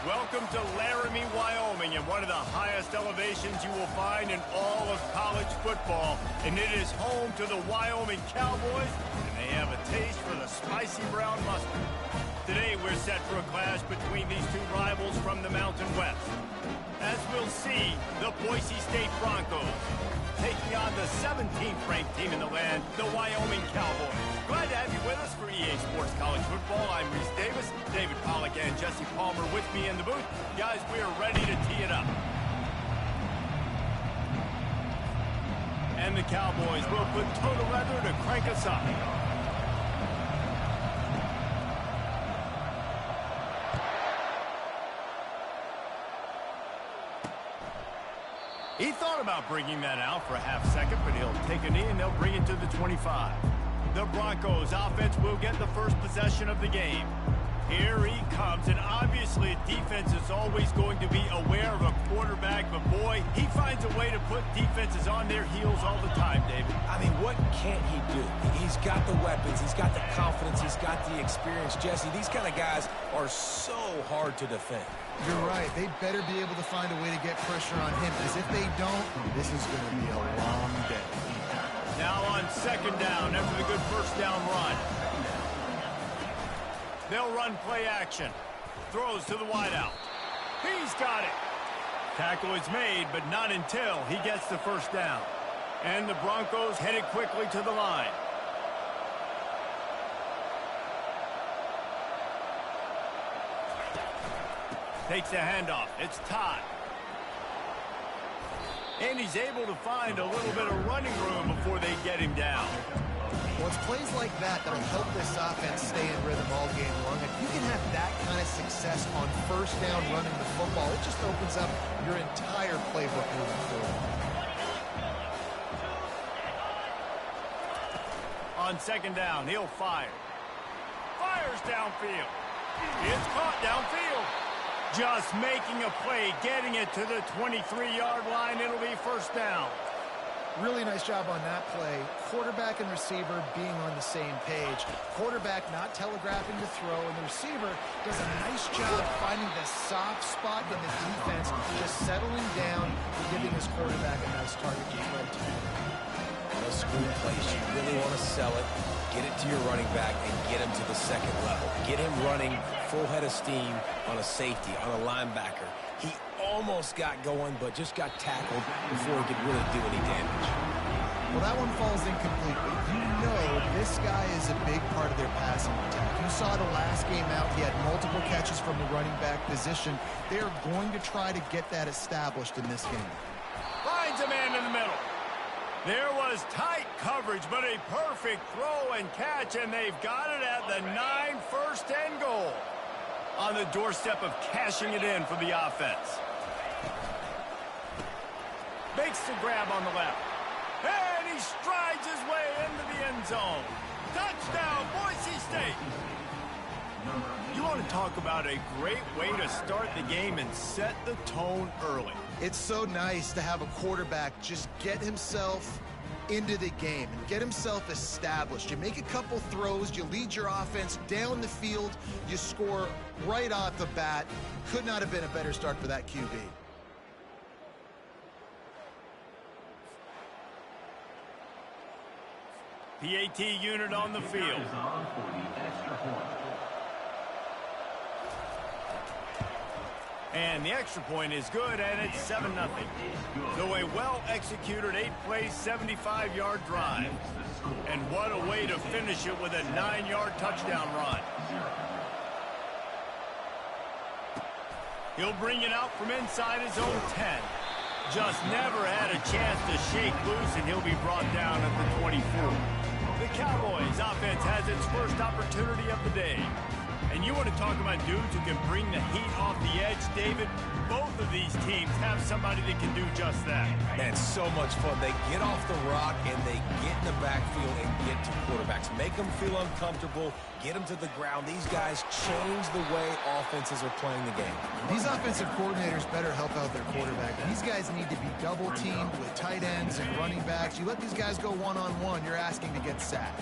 Welcome to Laramie, Wyoming, and one of the highest elevations you will find in all of college football. And it is home to the Wyoming Cowboys, and they have a taste for the spicy brown mustard. Today, we're set for a clash between these two rivals from the Mountain West. As we'll see, the Boise State Broncos taking on the 17th ranked team in the land, the Wyoming Cowboys. Glad to have you with us for EA Sports College Football. I'm Reese Davis, David Pollack and Jesse Palmer with me in the booth. Guys, we are ready to tee it up. And the Cowboys will put toe to leather to crank us up. He thought about bringing that out for a half second, but he'll take a knee and they'll bring it to the 25. The Broncos offense will get the first possession of the game. Here he comes, and obviously defense is always going to be aware of a quarterback, but boy, he finds a way to put defenses on their heels all the time, David. I mean, what can't he do? He's got the weapons, he's got the confidence, he's got the experience. Jesse, these kind of guys are so hard to defend. You're right. They better be able to find a way to get pressure on him, because if they don't, this is going to be a long day. Now on second down after the good first down run. They'll run play action. Throws to the wideout. He's got it. Tackle is made, but not until he gets the first down. And the Broncos headed quickly to the line. Takes the handoff. It's Todd. And he's able to find a little bit of running room before they get him down. Well, it's plays like that that'll help this offense stay in rhythm all game long. If you can have that kind of success on first down running the football, it just opens up your entire playbook moving forward. On second down, he'll fire. Fires downfield. It's caught downfield. Just making a play, getting it to the 23-yard line. It'll be first down. Really nice job on that play. Quarterback and receiver being on the same page. Quarterback not telegraphing the throw, and the receiver does a nice job finding the soft spot in the defense, just settling down and giving his quarterback a nice target to throw to. A screen place, you really want to sell it, get it to your running back, and get him to the second level. Get him running full head of steam on a safety, on a linebacker. He almost got going, but just got tackled before he could really do any damage. Well, that one falls incomplete, but you know this guy is a big part of their passing attack. You saw the last game out, he had multiple catches from the running back position. They're going to try to get that established in this game. Finds a man in the middle. There was tight coverage, but a perfect throw and catch, and they've got it at the 9, first and goal. On the doorstep of cashing it in for the offense. Makes the grab on the left. And he strides his way into the end zone. Touchdown, Boise State. You want to talk about a great way to start the game and set the tone early. It's so nice to have a quarterback just get himself into the game and get himself established. You make a couple throws, you lead your offense down the field, you score right off the bat. Could not have been a better start for that QB. PAT unit on the field. And the extra point is good, and it's 7-0. So a well-executed 8-play, 75-yard drive. And what a way to finish it with a 9-yard touchdown run. He'll bring it out from inside his own 10. Just never had a chance to shake loose, and he'll be brought down at the 24. The Cowboys offense has its first opportunity of the day. And you want to talk about dudes who can bring the heat off the edge, David? Both of these teams have somebody that can do just that. Man, so much fun. They get off the rock and they get in the backfield and get to quarterbacks. Make them feel uncomfortable, get them to the ground. These guys change the way offenses are playing the game. These offensive coordinators better help out their quarterback. These guys need to be double-teamed with tight ends and running backs. You let these guys go one-on-one, you're asking to get sacked.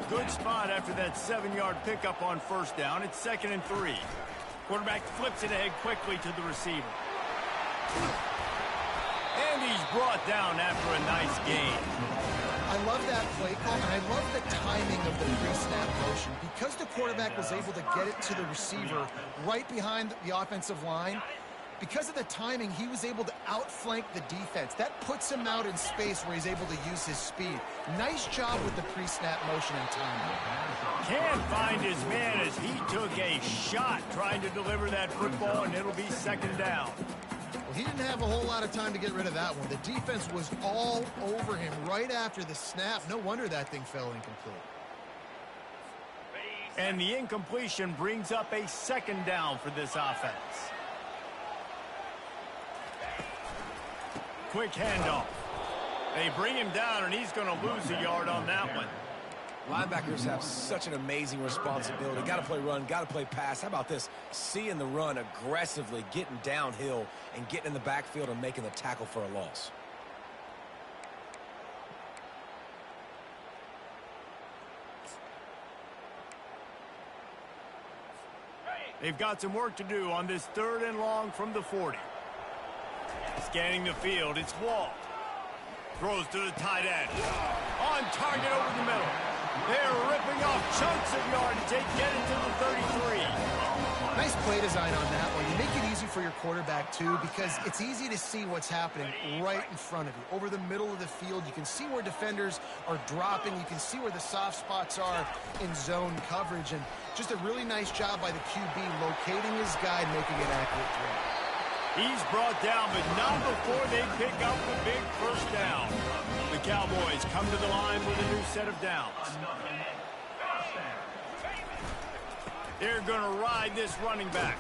Good spot after that 7-yard pickup on first down. It's 2nd and 3. Quarterback flips it ahead quickly to the receiver. And he's brought down after a nice gain. I love that play call, and I love the timing of the pre-snap motion. Because the quarterback was able to get it to the receiver right behind the offensive line, because of the timing, he was able to outflank the defense. That puts him out in space where he's able to use his speed. Nice job with the pre-snap motion and timing. Can't find his man as he took a shot trying to deliver that football, and it'll be second down. Well, he didn't have a whole lot of time to get rid of that one. The defense was all over him right after the snap. No wonder that thing fell incomplete. And the incompletion brings up a second down for this offense. Quick handoff. They bring him down, and he's going to lose a yard on that one. Linebackers have such an amazing responsibility. Got to play run, got to play pass. How about this? Seeing the run aggressively, getting downhill, and getting in the backfield and making the tackle for a loss. They've got some work to do on this 3rd and long from the 40. Scanning the field, it's Walt. Throws to the tight end. On target over the middle. They're ripping off chunks of yardage. They get it to the 33. Nice play design on that one. You make it easy for your quarterback, too, because it's easy to see what's happening right in front of you. Over the middle of the field, you can see where defenders are dropping. You can see where the soft spots are in zone coverage. And just a really nice job by the QB locating his guy and making an accurate throw. He's brought down, but not before they pick up the big first down. The Cowboys come to the line with a new set of downs. They're going to ride this running back.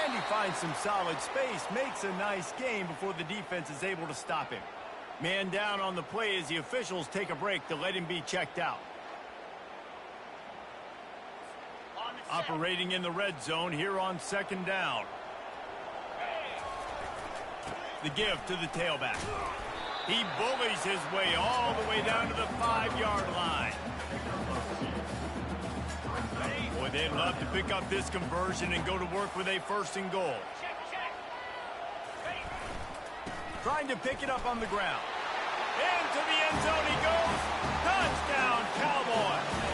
And he finds some solid space, makes a nice gain before the defense is able to stop him. Man down on the play as the officials take a break to let him be checked out. Operating in the red zone here on 2nd down. The give to the tailback. He bullies his way all the way down to the 5-yard line. Boy, they'd love to pick up this conversion and go to work with a 1st and goal. Trying to pick it up on the ground. Into the end zone he goes. Touchdown, Cowboys.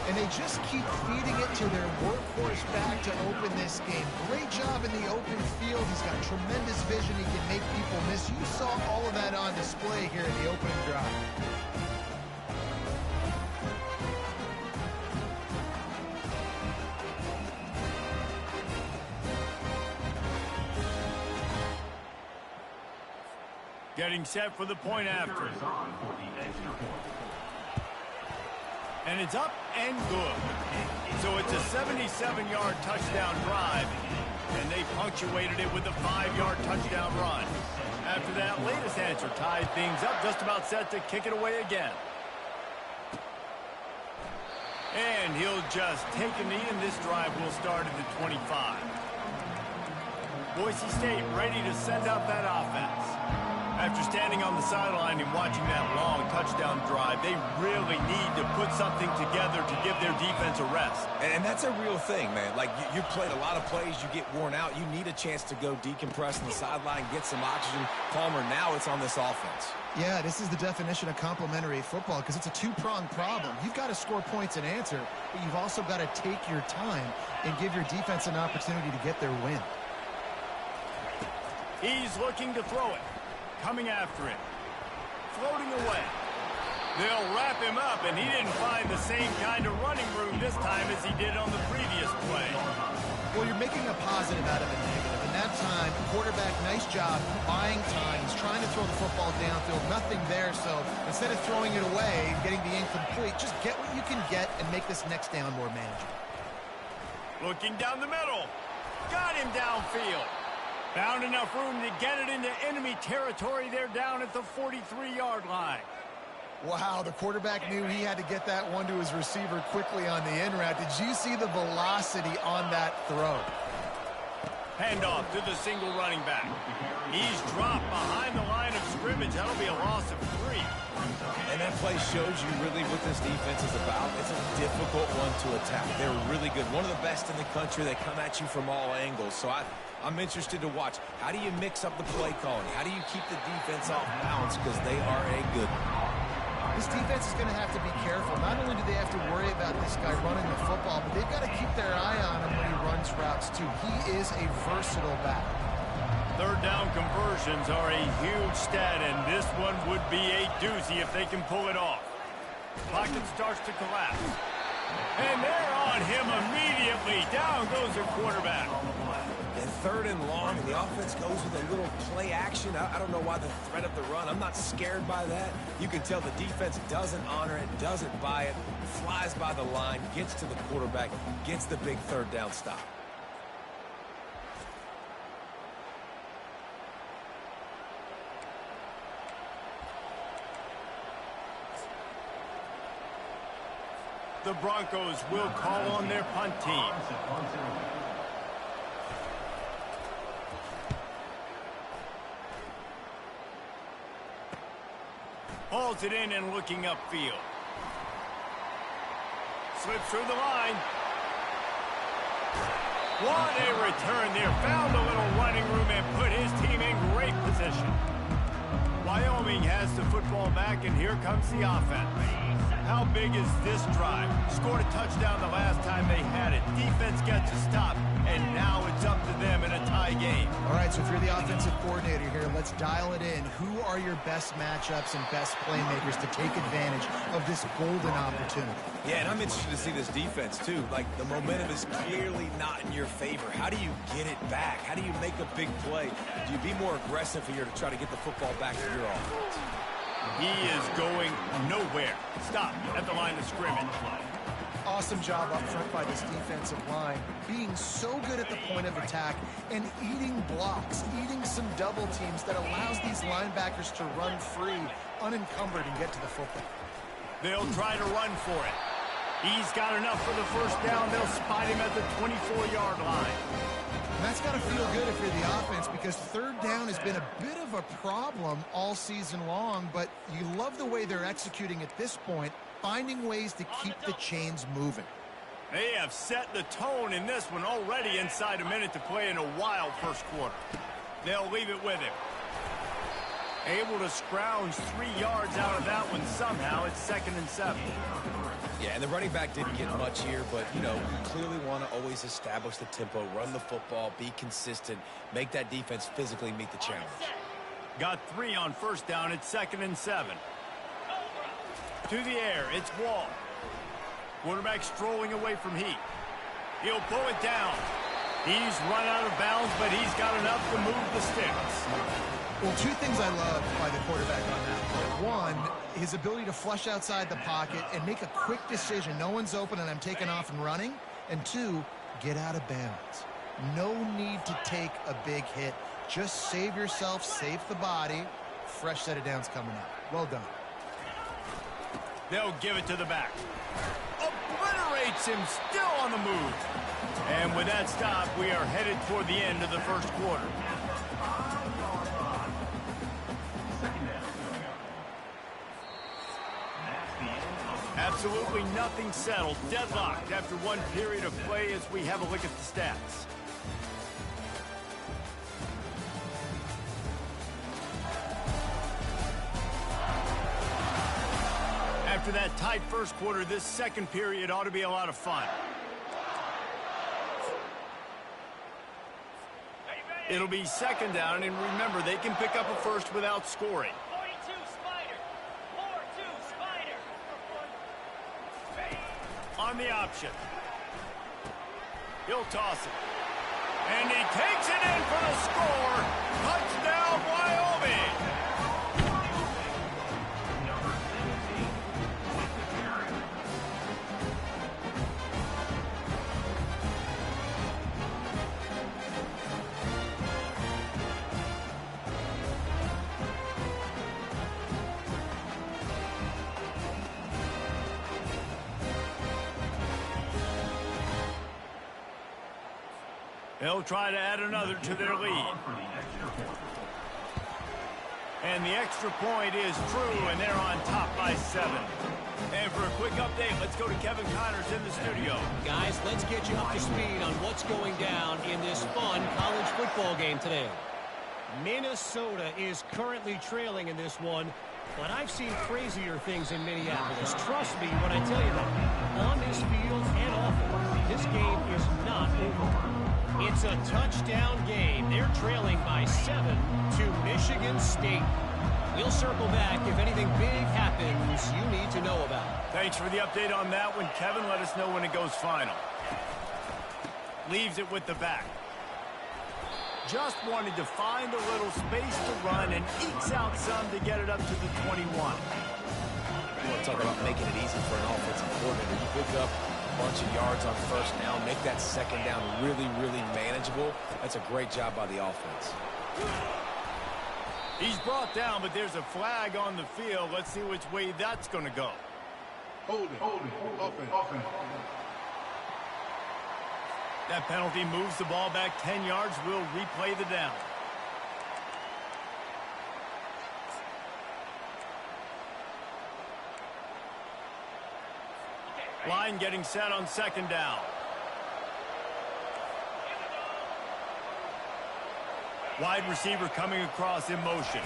And they just keep feeding it to their workhorse back to open this game. Great job in the open field. He's got tremendous vision. He can make people miss. You saw all of that on display here in the opening drive. Getting set for the point after. And it's up and good. So it's a 77-yard touchdown drive, and they punctuated it with a 5-yard touchdown run. After that latest answer tied things up, just about set to kick it away again. And he'll just take a knee, and this drive will start at the 25. Boise State ready to send out that offense. After standing on the sideline and watching that long touchdown drive, they really need to put something together to give their defense a rest. And that's a real thing, man. Like, you played a lot of plays, you get worn out. You need a chance to go decompress on the sideline, get some oxygen. Palmer, now it's on this offense. Yeah, this is the definition of complementary football because it's a two-pronged problem. You've got to score points and answer, but you've also got to take your time and give your defense an opportunity to get their win. He's looking to throw it. Coming after it. Floating away. They'll wrap him up, and he didn't find the same kind of running room this time as he did on the previous play. Well, you're making a positive out of a negative. And that time, quarterback, nice job buying time. He's trying to throw the football downfield. Nothing there, so instead of throwing it away and getting the incomplete, just get what you can get and make this next down more manageable. Looking down the middle. Got him downfield. Found enough room to get it into enemy territory. They're down at the 43-yard line. Wow, the quarterback knew he had to get that one to his receiver quickly on the in route. Did you see the velocity on that throw? Handoff to the single running back. He's dropped behind the line of scrimmage. That'll be a loss of 3. And that play shows you really what this defense is about. It's a difficult one to attack. They're really good. One of the best in the country. They come at you from all angles. So I'm interested to watch. How do you mix up the play calling? How do you keep the defense off balance? Because they are a good one. This defense is going to have to be careful. Not only do they have to worry about this guy running the football, but they've got to keep their eye on him when he runs routes, too. He is a versatile back. Third down conversions are a huge stat, and this one would be a doozy if they can pull it off. Pocket starts to collapse. And they're on him immediately. Down goes their quarterback. And third and long, and the offense goes with a little play action. I don't know why the threat of the run. I'm not scared by that. You can tell the defense doesn't honor it, doesn't buy it, flies by the line, gets to the quarterback, gets the big third down stop. The Broncos will call on their punt team. Hauls it in and looking upfield. Slips through the line. What a return there. Found a little running room and put his team in great position. Wyoming has the football back, and here comes the offense. How big is this drive? Scored a touchdown the last time they had it. Defense gets a stop, and now it's up to them in a tie game. All right, so if you're the offensive coordinator here, let's dial it in. Who are your best matchups and best playmakers to take advantage of this golden opportunity? Yeah, and I'm interested to see this defense, too. Like, the momentum is clearly not in your favor. How do you get it back? How do you make a big play? Do you be more aggressive here to try to get the football back to your offense? He is going nowhere. Stop at the line of scrimmage. Awesome job up front by this defensive line, being so good at the point of attack and eating blocks, eating some double teams that allows these linebackers to run free, unencumbered, and get to the football. They'll try to run for it. He's got enough for the first down. They'll spot him at the 24-yard line. And that's got to feel good if you're the offense, because third down has been a bit of a problem all season long, but you love the way they're executing at this point, finding ways to keep the chains moving. They have set the tone in this one already inside a minute to play in a wild first quarter. They'll leave it with him. Able to scrounge 3 yards out of that one somehow. It's 2nd and 7. Yeah, and the running back didn't get much here, but, you know, you clearly want to always establish the tempo, run the football, be consistent, make that defense physically meet the challenge. Got 3 on first down. It's 2nd and 7. To the air, it's Wall. Quarterback strolling away from Heat. He'll pull it down. He's run out of bounds, but he's got enough to move the sticks. Well, 2 things I love by the quarterback on that play. One, his ability to flush outside the pocket and make a quick decision. No one's open and I'm taking off and running. And 2, get out of bounds. No need to take a big hit. Just save yourself, save the body. Fresh set of downs coming up. Well done. They'll give it to the back. Obliterates him, still on the move. And with that stop, we are headed toward the end of the first quarter. Absolutely nothing settled. Deadlocked after one period of play as we have a look at the stats. After that tight first quarter, this second period ought to be a lot of fun. It'll be 2nd down, and remember, they can pick up a first without scoring. On the option. He'll toss it. And he takes it in for the score. Touchdown, Wyoming. They'll try to add another to their lead. And the extra point is true, and they're on top by 7. And for a quick update, let's go to Kevin Connors in the studio. Guys, let's get you up to speed on what's going down in this fun college football game today. Minnesota is currently trailing in this one, but I've seen crazier things in Minneapolis. Trust me when I tell you that. On this field and off it, this game is not over. It's a touchdown game. They're trailing by 7 to Michigan State. We'll circle back if anything big happens you need to know about. Thanks for the update on that one, Kevin. Let us know when it goes final. Leaves it with the back. Just wanted to find a little space to run and ekes out some to get it up to the 21. You want to talk about making it easy for an offensive coordinator. You pick up a bunch of yards on first down, make that second down really, really manageable. That's a great job by the offense. He's brought down, but there's a flag on the field. Let's see which way that's going to go. Hold it. Offense. That penalty moves the ball back 10 yards. We'll replay the down. Line getting set on second down. Wide receiver coming across in motion.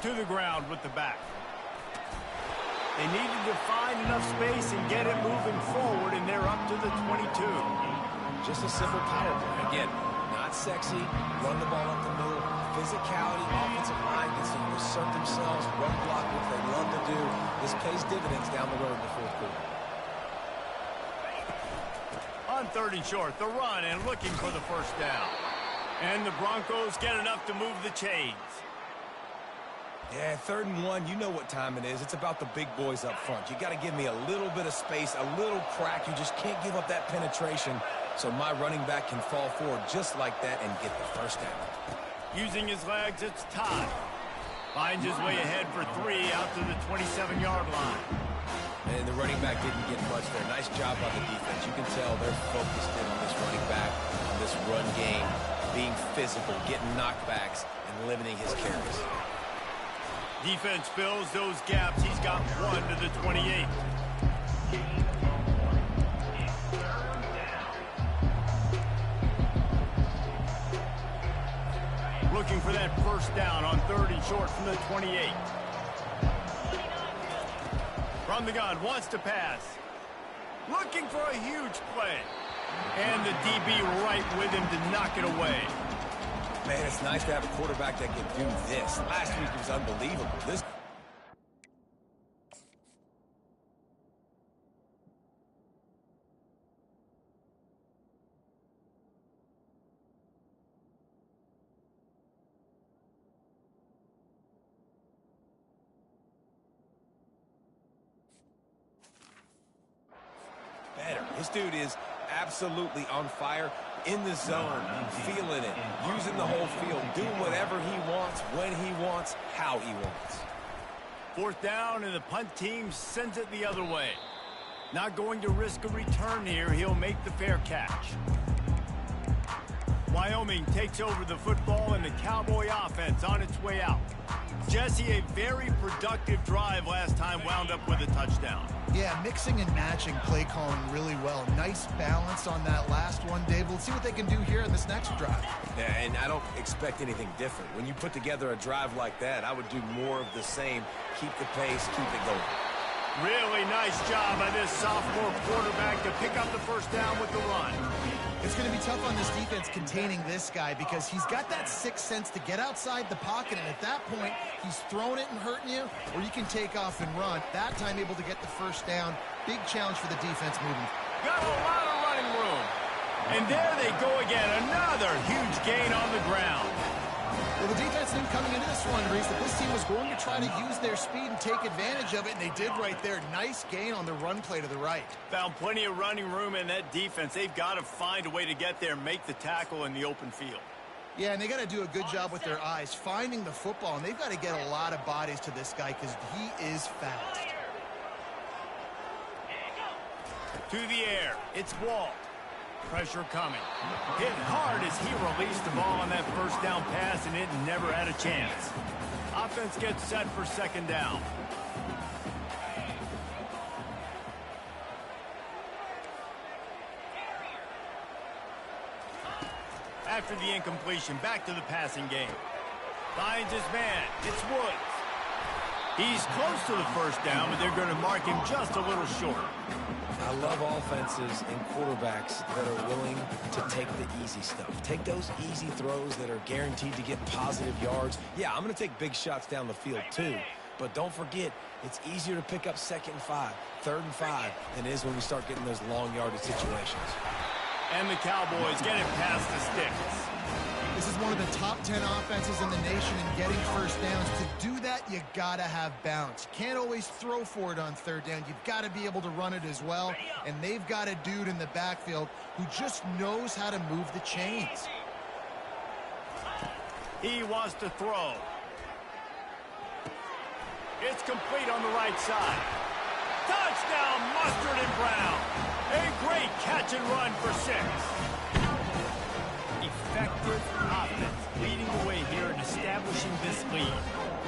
To the ground with the back. They needed to find enough space and get it moving forward, and they're up to the 22. Just a simple power play. Again, not sexy, run the ball up the middle, physicality, offensive line gets to assert themselves, run block, which they love to do. This pays dividends down the road in the fourth quarter. On 3rd and short, the run and looking for the first down. And the Broncos get enough to move the chains. Yeah, 3rd and 1, you know what time it is. It's about the big boys up front. You got to give me a little bit of space, a little crack. You just can't give up that penetration so my running back can fall forward just like that and get the first down. Using his legs, it's Todd. Finds his way ahead for 3 out to the 27-yard line. And the running back didn't get much there. Nice job by the defense. You can tell they're focused in on this running back, on this run game, being physical, getting knockbacks, and limiting his carries. Defense fills those gaps. He's got 1 to the 28. Looking for that first down on 3rd and short from the 28. From the gun, wants to pass. Looking for a huge play. And the DB right with him to knock it away. Man, it's nice to have a quarterback that can do this. Last week was unbelievable. This better. This dude is absolutely on fire. In the zone, feeling it, using the whole field, doing whatever he wants, when he wants, how he wants. 4th down, and the punt team sends it the other way. Not going to risk a return here. He'll make the fair catch. Wyoming takes over the football, and the Cowboy offense on its way out. Jesse, a very productive drive last time, wound up with a touchdown. Yeah, mixing and matching play calling really well. Nice balance on that last one, Dave. Let's see what they can do here in this next drive. Yeah, and I don't expect anything different. When you put together a drive like that, I would do more of the same. Keep the pace, keep it going. Really nice job by this sophomore quarterback to pick up the first down with the run. It's going to be tough on this defense containing this guy because he's got that sixth sense to get outside the pocket, and at that point, he's throwing it and hurting you, or you can take off and run. That time able to get the first down. Big challenge for the defense moving. Got a lot of running room. And there they go again. Another huge gain on the ground. Well, the defense knew coming into this one, Reese, that this team was going to try to use their speed and take advantage of it, and they did right there. Nice gain on the run play to the right. Found plenty of running room in that defense. They've got to find a way to get there, make the tackle in the open field. Yeah, and they got to do a good job with their eyes, finding the football, and they've got to get a lot of bodies to this guy because he is fast. To the air, it's Walt. Pressure coming. Hit hard as he released the ball on that first down pass, and it never had a chance. Offense gets set for second down. After the incompletion, back to the passing game. Finds his man. It's Woods. He's close to the first down, but they're going to mark him just a little short. I love offenses and quarterbacks that are willing to take the easy stuff. Take those easy throws that are guaranteed to get positive yards. Yeah, I'm going to take big shots down the field too. But don't forget, it's easier to pick up 2nd and 5, 3rd and 5 than it is when we start getting those long yardage situations. And the Cowboys get it past the sticks. This is one of the top 10 offenses in the nation in getting first downs. To do that, you got to have bounce. Can't always throw for it on 3rd down. You've got to be able to run it as well. And they've got a dude in the backfield who just knows how to move the chains. He wants to throw. It's complete on the right side. Touchdown, Mustard and Brown. A great catch and run for 6. Effective offense leading the way here and establishing this lead.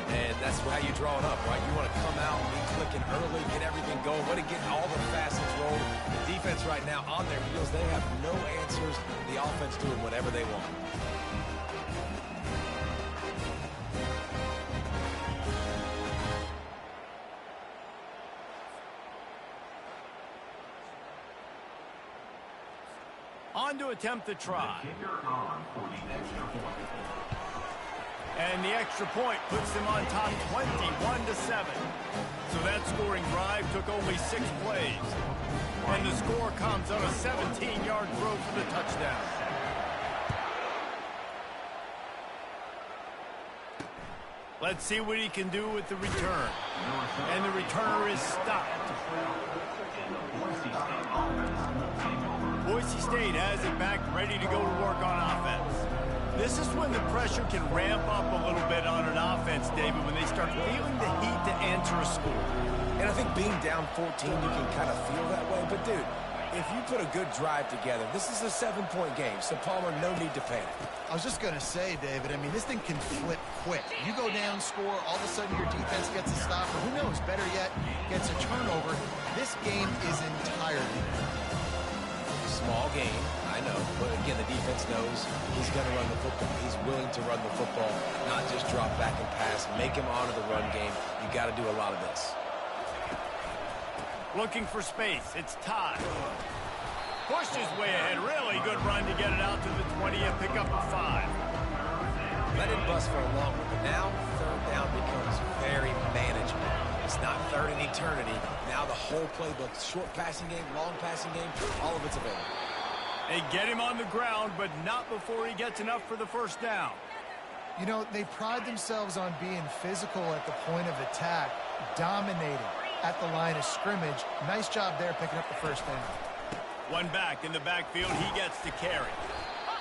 And that's how you draw it up, right? You want to come out, be clicking early, get everything going, want to get all the facets rolled. The defense right now on their heels, they have no answers. The offense doing whatever they want. On to attempt the try. And the extra point puts them on top 21-7. So that scoring drive took only 6 plays. And the score comes on a 17-yard throw for the touchdown. Let's see what he can do with the return. And the returner is stopped. Boise State has it back, ready to go to work on offense. This is when the pressure can ramp up a little bit on an offense, David, when they start feeling the heat to answer a score. And I think being down 14, you can kind of feel that way. But, dude, if you put a good drive together, this is a 7-point game, so Palmer, no need to panic. I was just going to say, David, I mean, this thing can flip quick. You go down, score, all of a sudden your defense gets a stop, or who knows, better yet, gets a turnover. This game is entirely small game, I know, but again, the defense knows he's going to run the football. He's willing to run the football, not just drop back and pass, make him honor the run game. You got to do a lot of this. Looking for space. It's Todd. Pushed his way ahead. Really good run to get it out to the 20 and pick up a 5. Let it bust for a long one, but now 3rd down becomes very manageable. It's not 3rd in eternity. Now the whole playbook, short passing game, long passing game, all of it's available. They get him on the ground, but not before he gets enough for the first down. You know, they pride themselves on being physical at the point of attack, dominating at the line of scrimmage. Nice job there picking up the first down. One back in the backfield, he gets to carry.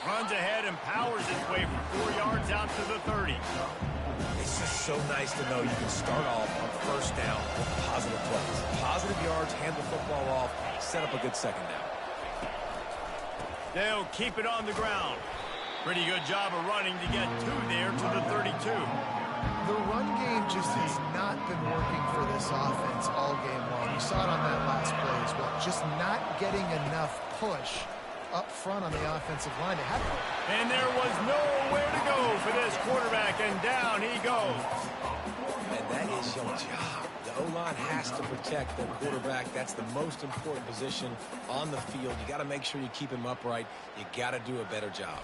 Runs ahead and powers his way for 4 yards out to the 30. It's just so nice to know you can start off on first down with positive plays. Positive yards, hand the football off, set up a good second down. They'll keep it on the ground. Pretty good job of running to get 2 there to the 32. The run game just has not been working for this offense all game long. You saw it on that last play as well. Just not getting enough push up front on the offensive line. And there was nowhere to go for this quarterback, and down he goes. And that is your job. The O-line has to protect their quarterback. That's the most important position on the field. You got to make sure you keep him upright. You got to do a better job.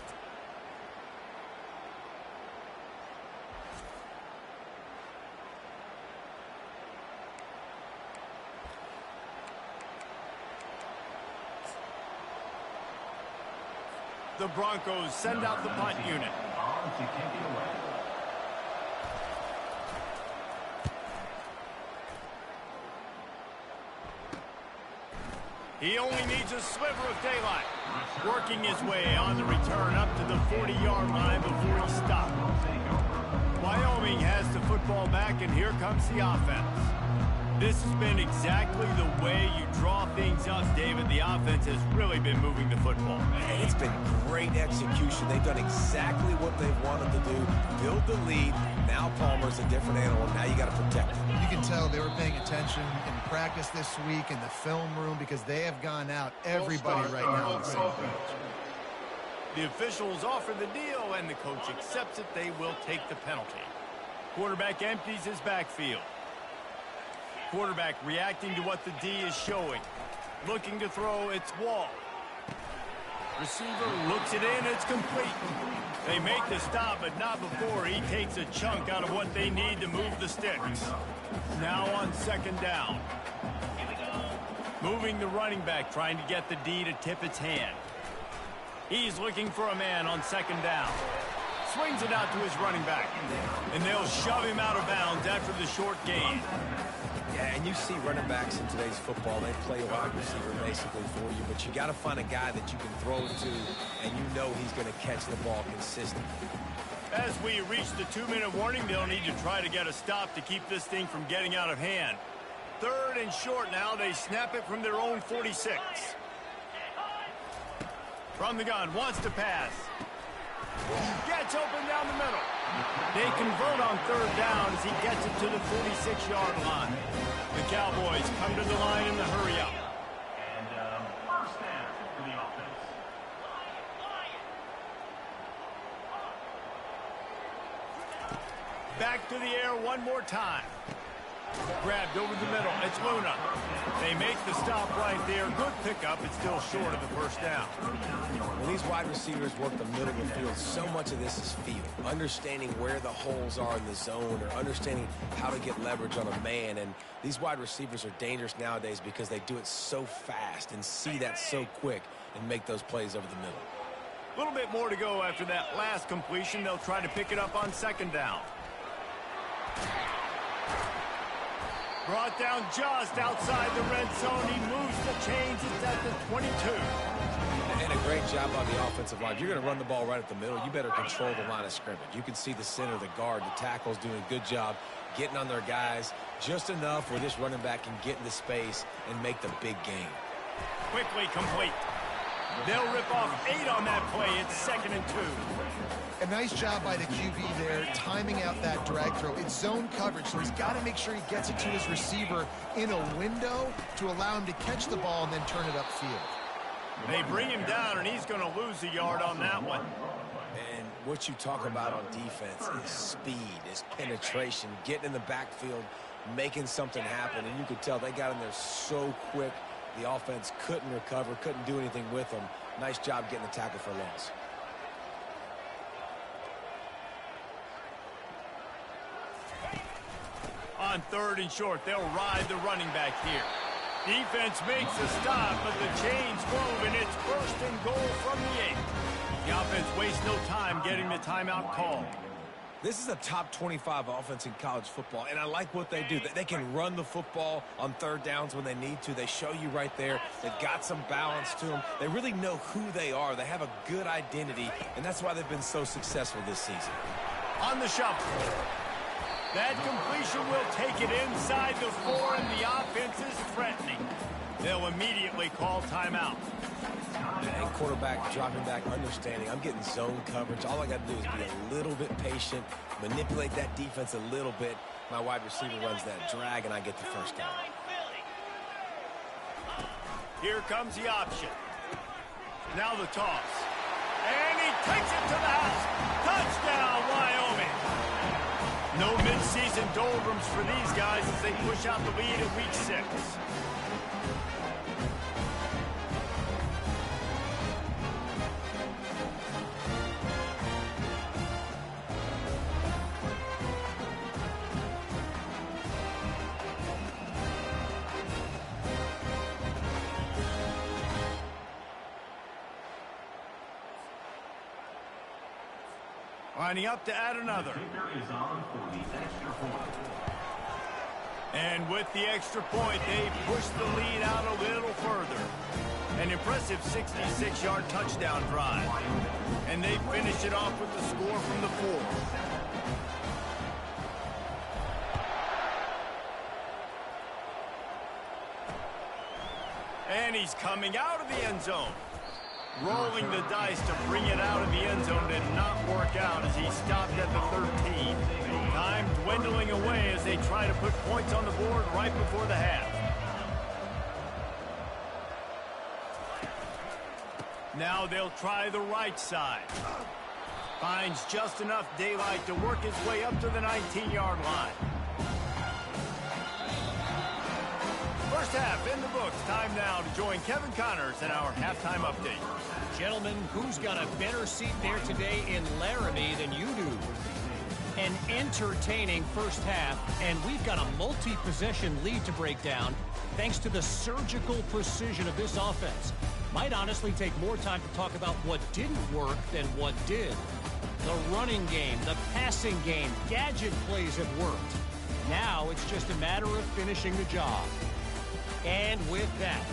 The Broncos send out the punt unit. He only needs a sliver of daylight. Working his way on the return up to the 40-yard line before he stopped. Wyoming has the football back, and here comes the offense. This has been exactly the way you draw things up, David. The offense has really been moving the football. And it's been great execution. They've done exactly what they've wanted to do. Build the lead. Now Palmer's a different animal. Now you got to protect him. You can tell they were paying attention in practice this week in the film room because they have gone out everybody right now on the same page. The officials offer the deal, and the coach accepts it. They will take the penalty. Quarterback empties his backfield. Quarterback reacting to what the D is showing. Looking to throw, it's Wall. Receiver looks it in, it's complete. They make the stop, but not before he takes a chunk out of what they need to move the sticks. Now on second down. Moving the running back, trying to get the D to tip its hand. He's looking for a man on second down. Swings it out to his running back. And they'll shove him out of bounds after the short gain. Yeah, and you see running backs in today's football, they play a wide receiver basically for you, but you got to find a guy that you can throw it to, and you know he's going to catch the ball consistently. As we reach the 2-minute warning, they'll need to try to get a stop to keep this thing from getting out of hand. Third and short now. They snap it from their own 46. From the gun, wants to pass. Gets open down the middle. They convert on third down as he gets it to the 46-yard line. The Cowboys come to the line in the hurry-up. And first down for the offense. Back to the air one more time. Grabbed over the middle. It's Luna. They make the stop right there. Good pickup. It's still short of the first down. When these wide receivers work the middle of the field, so much of this is feel. Understanding where the holes are in the zone or understanding how to get leverage on a man. And these wide receivers are dangerous nowadays because they do it so fast and see that so quick and make those plays over the middle. A little bit more to go after that last completion. They'll try to pick it up on second down. Brought down just outside the red zone. He moves the chains. It's at the 22. And a great job on the offensive line. If you're going to run the ball right at the middle, you better control the line of scrimmage. You can see the center, the guard, the tackles doing a good job getting on their guys just enough where this running back can get into space and make the big game. Quickly complete. They'll rip off 8 on that play. It's 2nd and 2. A nice job by the QB there, timing out that drag throw. It's zone coverage, so he's got to make sure he gets it to his receiver in a window to allow him to catch the ball and then turn it upfield. They bring him down, and he's going to lose a yard on that one. And what you talk about on defense is speed, is penetration, getting in the backfield, making something happen. And you could tell they got in there so quick, the offense couldn't recover, couldn't do anything with them. Nice job getting the tackle for loss. On third and short, they'll ride the running back here. Defense makes the stop, but the chains move, and it's 1st and goal from the 8. The offense wastes no time getting the timeout called. This is a top 25 offense in college football, and I like what they do. They can run the football on third downs when they need to. They show you right there. They've got some balance to them. They really know who they are. They have a good identity, and that's why they've been so successful this season. On the shuffle. That completion will take it inside the 4, and the offense is threatening. They'll immediately call timeout. And quarterback dropping back, understanding I'm getting zone coverage. All I got to do is be a little bit patient, manipulate that defense a little bit. My wide receiver runs that drag, and I get the first down. Here comes the option. Now the toss. And he takes it to the house. Touchdown, Wyoming. No midseason doldrums for these guys as they push out the lead in week 6. Lining up to add another. And with the extra point, they push the lead out a little further. An impressive 66-yard touchdown drive. And they finish it off with the score from the 4. And he's coming out of the end zone. Rolling the dice to bring it out of the end zone did not work out as he stopped at the 13. Time dwindling away as they try to put points on the board right before the half. Now they'll try the right side. Finds just enough daylight to work his way up to the 19-yard line. First half in the books. Time now to join Kevin Connors in our halftime update. Gentlemen, who's got a better seat there today in Laramie than you do? An entertaining first half, and we've got a multi-possession lead to break down thanks to the surgical precision of this offense. Might honestly take more time to talk about what didn't work than what did. The running game, the passing game, gadget plays have worked. Now it's just a matter of finishing the job. And with that,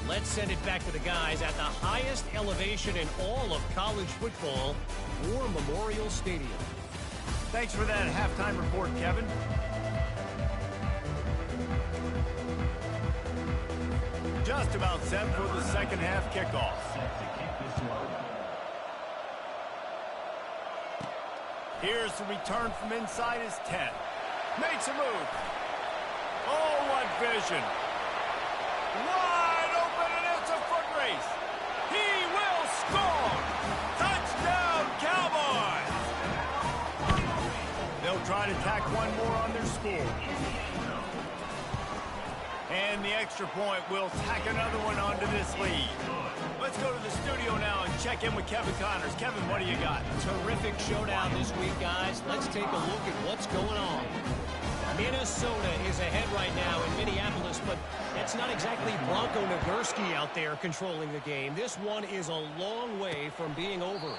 let's send it back to the guys at the highest elevation in all of college football, War Memorial Stadium. Thanks for that halftime report, Kevin. Just about set for the second half kickoff. Here's the return from inside his 10. Makes a move. Oh, what vision. Wide open, and it's a foot race. He will score. Touchdown, Cowboys. They'll try to tack one more on their score. And the extra point will tack another one onto this lead. Let's go to the studio now and check in with Kevin Connors. Kevin, what do you got? Terrific showdown this week, guys. Let's take a look at what's going on. Minnesota is ahead right now in Minneapolis, but it's not exactly Bronco Nagurski out there controlling the game. This one is a long way from being over.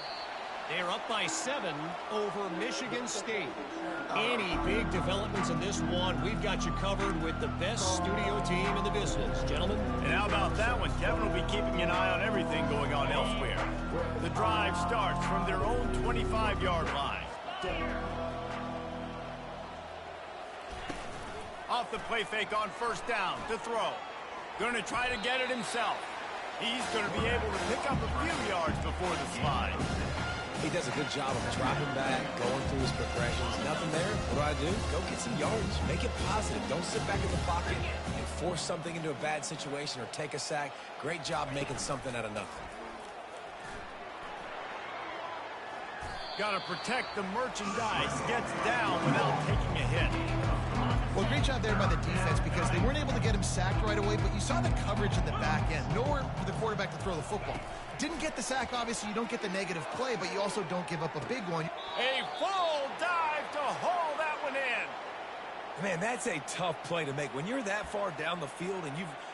They're up by 7 over Michigan State. Any big developments in this one, we've got you covered with the best studio team in the business. Gentlemen? And how about that one? Kevin will be keeping an eye on everything going on elsewhere. The drive starts from their own 25-yard line. Off the play fake on first down to throw. Going to try to get it himself. He's going to be able to pick up a few yards before the slide. He does a good job of dropping back, going through his progressions. Nothing there. What do? Go get some yards. Make it positive. Don't sit back in the pocket and force something into a bad situation or take a sack. Great job making something out of nothing. Got to protect the merchandise. Gets down without taking a hit. Well, great job there by the defense because they weren't able to get him sacked right away, but you saw the coverage in the back end. Nowhere for the quarterback to throw the football. Didn't get the sack, obviously. You don't get the negative play, but you also don't give up a big one. A full dive to haul that one in. Man, that's a tough play to make. When you're that far down the field and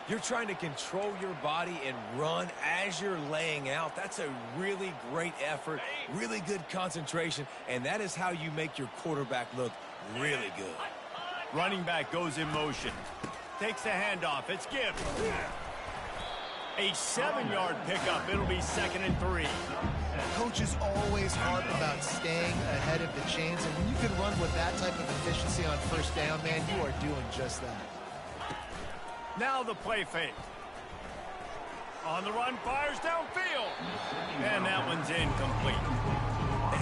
you're trying to control your body and run as you're laying out, that's a really great effort, really good concentration, and that is how you make your quarterback look really good. Running back goes in motion. Takes the handoff. It's Gibbs. A 7-yard pickup. It'll be 2nd and 3. Coaches always harp about staying ahead of the chains, and when you can run with that type of efficiency on first down, man, you are doing just that. Now the play fake. On the run, fires downfield. And that one's incomplete.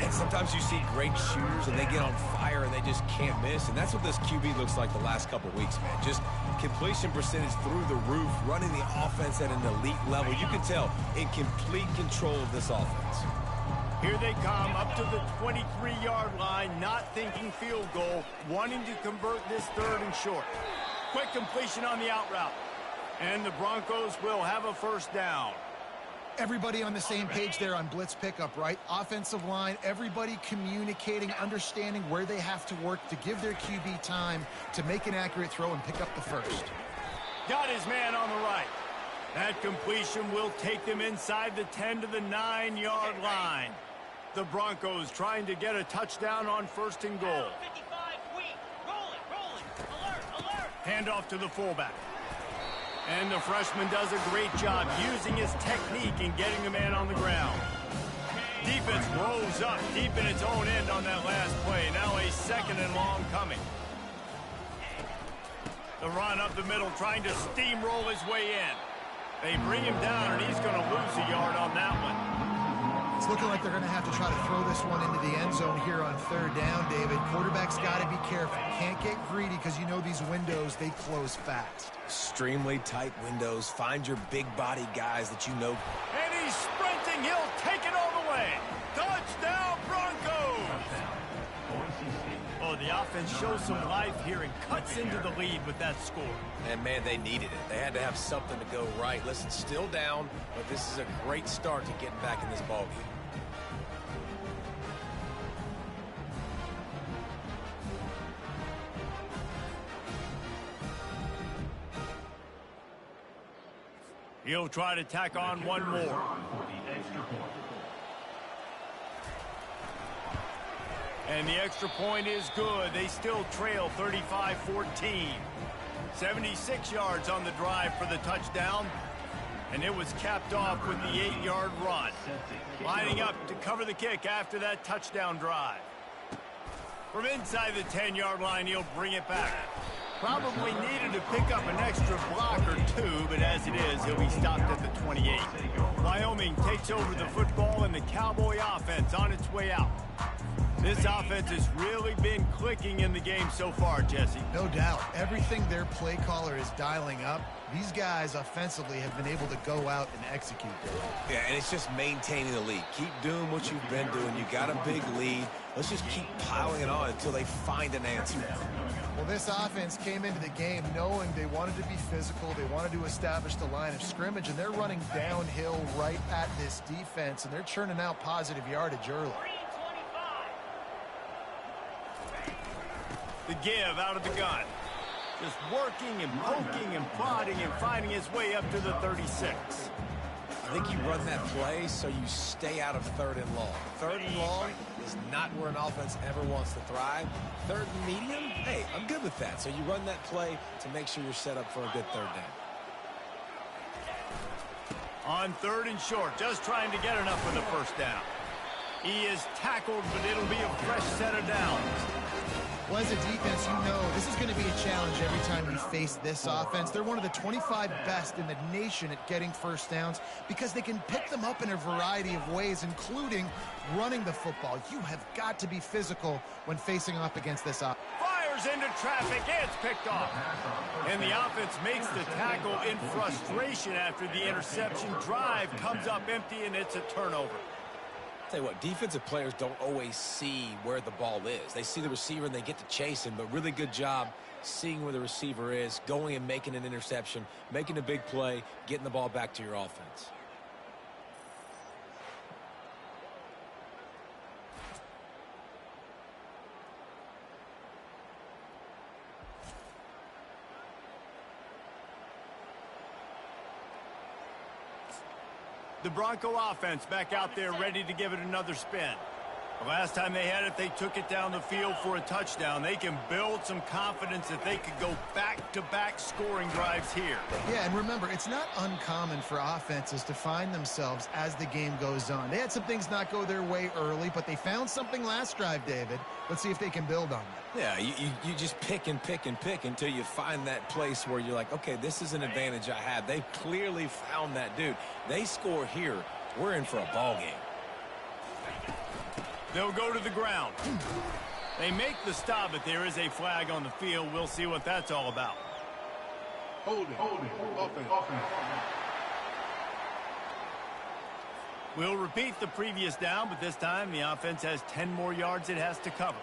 And sometimes you see great shooters and they get on fire and they just can't miss. And that's what this QB looks like the last couple weeks, man. Just completion percentage through the roof, running the offense at an elite level. You can tell in complete control of this offense. Here they come up to the 23-yard line, not thinking field goal, wanting to convert this 3rd and short. Quick completion on the out route. And the Broncos will have a first down. Everybody on the same page there on blitz pickup, right? Offensive line, everybody communicating, understanding where they have to work to give their QB time to make an accurate throw and pick up the first. Got his man on the right. That completion will take them inside the 10 to the 9-yard line. The Broncos trying to get a touchdown on 1st and goal. Handoff to the fullback. And the freshman does a great job using his technique and getting the man on the ground. Defense rolls up deep in its own end on that last play. Now a 2nd and long coming. The run up the middle, trying to steamroll his way in. They bring him down, and he's going to lose a yard on that one. It's looking like they're going to have to try to throw this one into the end zone here on third down, David. Quarterback's got to be careful. Can't get greedy because you know these windows, they close fast. Extremely tight windows. Find your big body guys that you know. And he's sprinting. He'll take it all the way. Touchdown, Broncos! Oh, the offense shows some life here and cuts into the lead with that score. And, man, they needed it. They had to have something to go right. Listen, still down, but this is a great start to getting back in this ballgame. He'll try to tack on one more. And the extra point is good. They still trail 35-14. 76 yards on the drive for the touchdown. And it was capped off with the 8-yard run. Lining up to cover the kick after that touchdown drive. From inside the 10-yard line, he'll bring it back. Probably needed to pick up an extra block or two, but as it is, he'll be stopped at the 28. Wyoming takes over the football and the Cowboy offense on its way out. This offense has really been clicking in the game so far, Jesse. No doubt. Everything their play caller is dialing up, these guys offensively have been able to go out and execute. Yeah, and it's just maintaining the lead. Keep doing what you've been doing. You got a big lead. Let's just keep piling it on until they find an answer. Well, this offense came into the game knowing they wanted to be physical. They wanted to establish the line of scrimmage, and they're running downhill right at this defense, and they're churning out positive yardage early. The give out of the gun. Just working and poking and prodding and finding his way up to the 36. I think you run that play so you stay out of third and long. Third and long is not where an offense ever wants to thrive. Third and medium, hey, I'm good with that. So you run that play to make sure you're set up for a good third down. On third and short, just trying to get enough for the first down. He is tackled, but it'll be a fresh set of downs. Well, as a defense, you know this is going to be a challenge every time you face this offense. They're one of the 25 best in the nation at getting first downs because they can pick them up in a variety of ways, including running the football. You have got to be physical when facing off against this offense. Fires into traffic. It's picked off. And the offense makes the tackle in frustration after the interception. Drive comes up empty, and it's a turnover. Tell you what, defensive players don't always see where the ball is. They see the receiver and they get to chase him, but really good job seeing where the receiver is, going and making an interception, making a big play, getting the ball back to your offense. The Bronco offense back out there ready to give it another spin. The last time they had it, they took it down the field for a touchdown. They can build some confidence that they could go back-to-back scoring drives here. Yeah, and remember, it's not uncommon for offenses to find themselves as the game goes on. They had some things not go their way early, but they found something last drive, David. Let's see if they can build on that. Yeah, you just pick and pick and pick until you find that place where you're like, okay, this is an advantage I have. They clearly found that dude. They score here, we're in for a ball game. They'll go to the ground. They make the stop, but there is a flag on the field. We'll see what that's all about. Hold it. Offense. We'll repeat the previous down, but this time the offense has 10 more yards it has to cover.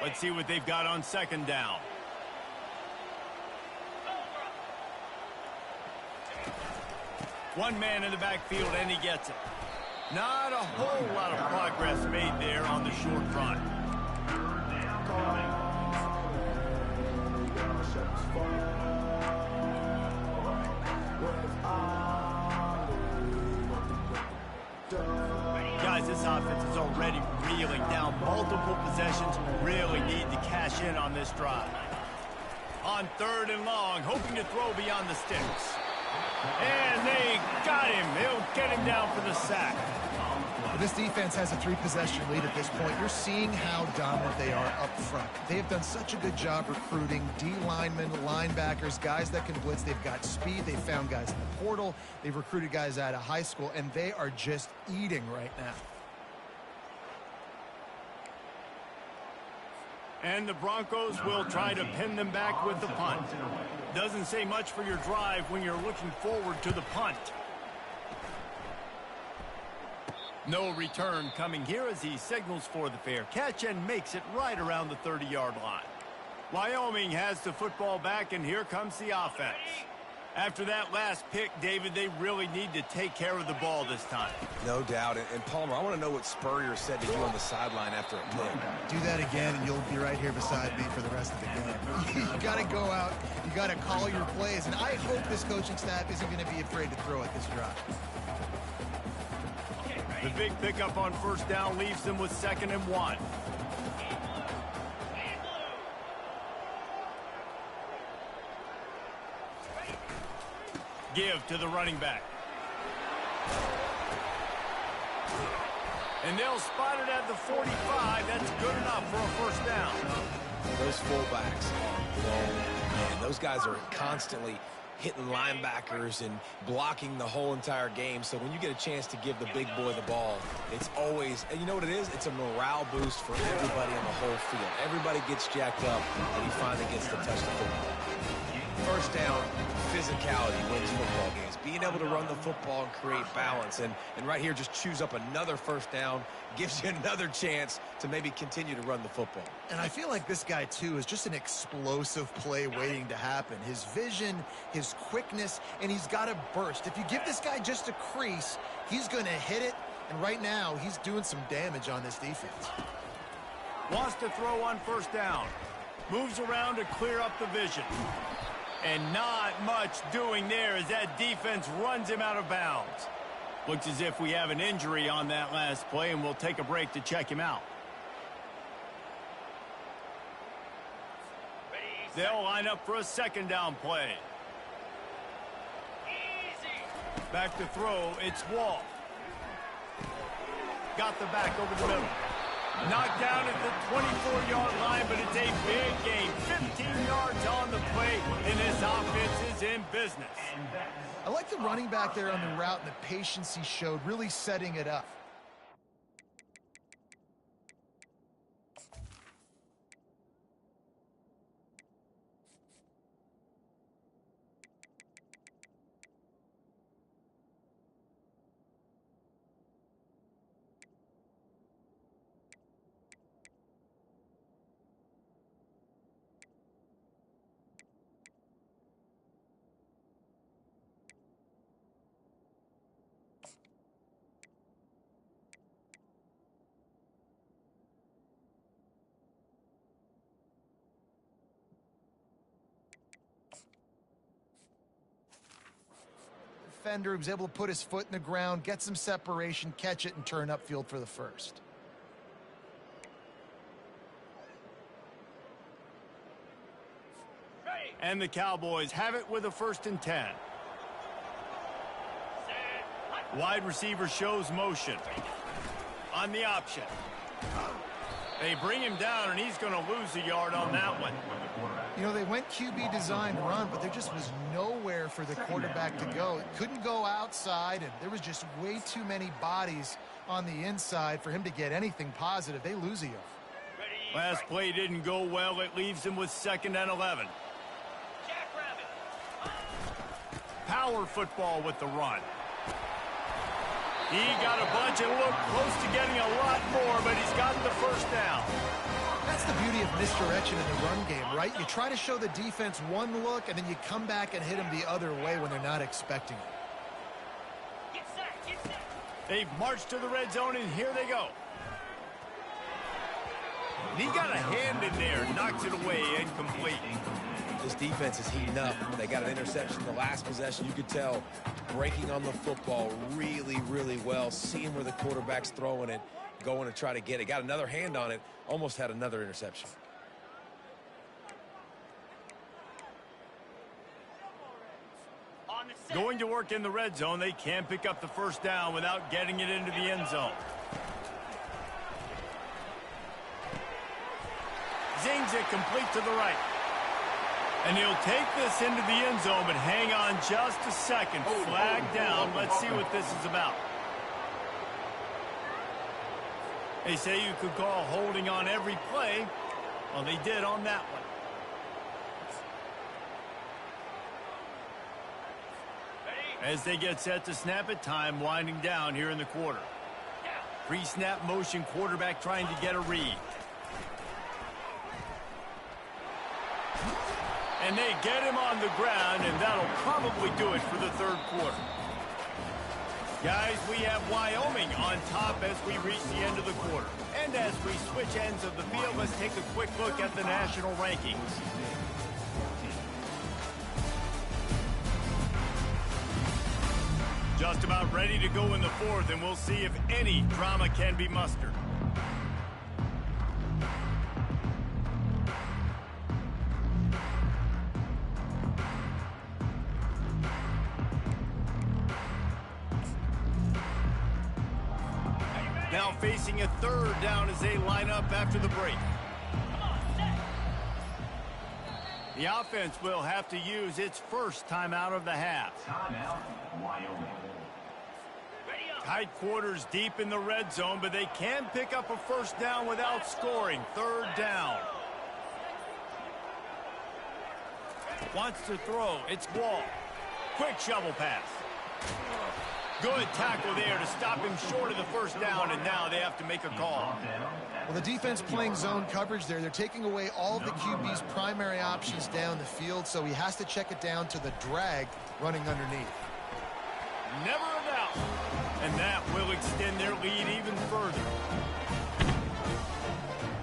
Let's see what they've got on second down. One man in the backfield, and he gets it. Not a whole lot of progress made there on the short run. Guys, this offense is already reeling down multiple possessions. Really need to cash in on this drive. On third and long, hoping to throw beyond the sticks. And they got him. They'll get him down for the sack. This defense has a 3-possession lead at this point. You're seeing how dominant they are up front. They have done such a good job recruiting D linemen, linebackers, guys that can blitz. They've got speed. They've found guys in the portal. They've recruited guys out of high school, and they are just eating right now. And the Broncos will try to pin them back with the punt. Doesn't say much for your drive when you're looking forward to the punt. No return coming here as he signals for the fair catch and makes it right around the 30-yard line. Wyoming has the football back, and here comes the offense. After that last pick, David, they really need to take care of the ball this time. No doubt. And Palmer, I want to know what Spurrier said to you on the sideline after a pick. Do that again, and you'll be right here beside me for the rest of the game. You got to go out. You got to call your plays, and I hope this coaching staff isn't going to be afraid to throw at this drive. The big pickup on first down leaves them with 2nd and 1. Give to the running back. And they'll spot it at the 45. That's good enough for a first down. Those fullbacks are blown. Man, those guys are constantly hitting linebackers and blocking the whole entire game. So when you get a chance to give the big boy the ball, it's always, and you know what it is? It's a morale boost for everybody on the whole field. Everybody gets jacked up, and he finally gets to touch the football. First down, physicality wins football games. Being able to run the football and create balance. And right here, just choose up another first down, gives you another chance to maybe continue to run the football. And I feel like this guy, too, is just an explosive play waiting to happen. His vision, his quickness, and he's got a burst. If you give this guy just a crease, he's going to hit it. And right now, he's doing some damage on this defense. Wants to throw on first down. Moves around to clear up the vision. And not much doing there as that defense runs him out of bounds. Looks as if we have an injury on that last play, and we'll take a break to check him out. They'll line up for a 2nd down play. Back to throw, it's Wall. Got the back over the middle. Knocked down at the 24-yard line, but it's a big game. 15 yards on the play, and this offense is in business. I like the running back there on the route and the patience he showed, really setting it up. Defender was able to put his foot in the ground, get some separation, catch it, and turn upfield for the first. And the Cowboys have it with a 1st and 10. Wide receiver shows motion. On the option. They bring him down, and he's going to lose a yard on that one. You know, they went QB design run, but there just was nowhere for the quarterback to go. It couldn't go outside, and there was just way too many bodies on the inside for him to get anything positive. They lose a yard. Last play didn't go well. It leaves him with 2nd and 11. Power football with the run. He got a bunch and looked close to getting a lot more, but he's got the first down. That's the beauty of misdirection in the run game, right? You try to show the defense one look, and then you come back and hit them the other way when they're not expecting it. They've marched to the red zone, and here they go. And he got a hand in there, knocks it away, incomplete. This defense is heating up. They got an interception the last possession. You could tell breaking on the football really, really well, seeing where the quarterback's throwing it, going to try to get it. Got another hand on it, almost had another interception. Going to work in the red zone, they can pick up the first down without getting it into the end zone. Zings it complete to the right. And he'll take this into the end zone, but hang on just a second. Flag down. Let's see what this is about. They say you could call holding on every play. Well, they did on that one. As they get set to snap it, time winding down here in the quarter. Pre-snap motion, quarterback trying to get a read. And they get him on the ground, and that'll probably do it for the third quarter. Guys, we have Wyoming on top as we reach the end of the quarter. And as we switch ends of the field, let's take a quick look at the national rankings. Just about ready to go in the fourth, and we'll see if any drama can be mustered. Now facing a third down as they line up after the break. The offense will have to use its first timeout of the half. Timeout, Wyoming. Tight quarters deep in the red zone, but they can pick up a first down without scoring. Third down. Wants to throw. It's Wall. Quick shovel pass. Good tackle there to stop him short of the first down, and now they have to make a call. Well, the defense playing zone coverage there. They're taking away all of the QB's primary options down the field, so he has to check it down to the drag running underneath. Never a doubt. And that will extend their lead even further.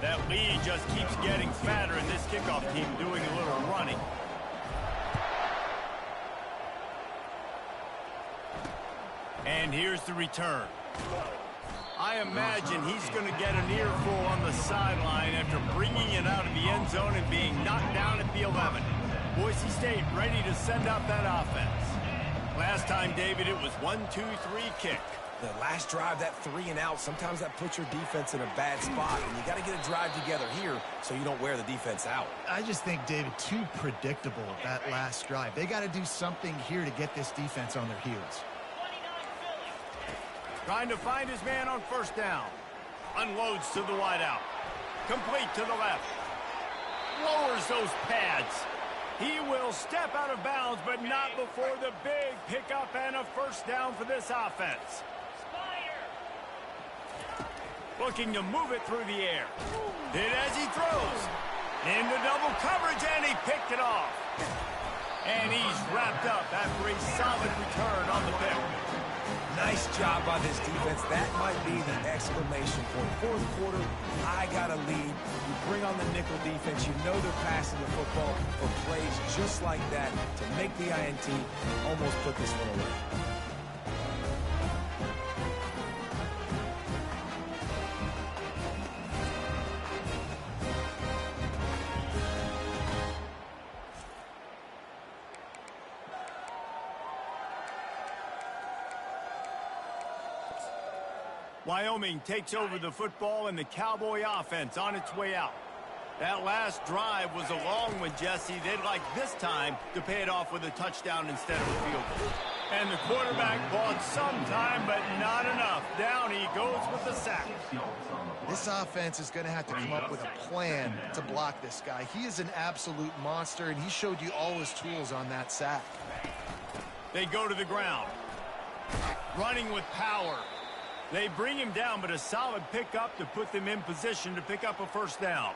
That lead just keeps getting fatter, and this kickoff team doing a little running. And here's the return. I imagine he's going to get an earful on the sideline after bringing it out of the end zone and being knocked down at the 11. Boise State ready to send out that offense. Last time, David, it was 1-2-3 kick. The last drive, that 3 and out, sometimes that puts your defense in a bad spot, and you got to get a drive together here so you don't wear the defense out. I just think, David, too predictable that last drive. They got to do something here to get this defense on their heels. Trying to find his man on first down. Unloads to the wideout. Complete to the left. Lowers those pads. He will step out of bounds, but not before the big pickup and a first down for this offense. Looking to move it through the air. Did as he throws. Into double coverage, and he picked it off. And he's wrapped up after a solid return on the pick. Nice job by this defense. That might be the exclamation point. Fourth quarter, I got a lead. You bring on the nickel defense. You know they're passing the football for plays just like that to make the INT almost put this one away. Wyoming takes over the football, and the Cowboy offense on its way out. That last drive was a long one, Jesse. They'd like this time to pay it off with a touchdown instead of a field goal. And the quarterback bought some time, but not enough. Down he goes with the sack. This offense is going to have to come up with a plan to block this guy. He is an absolute monster, and he showed you all his tools on that sack. They go to the ground. Running with power. They bring him down, but a solid pickup to put them in position to pick up a first down.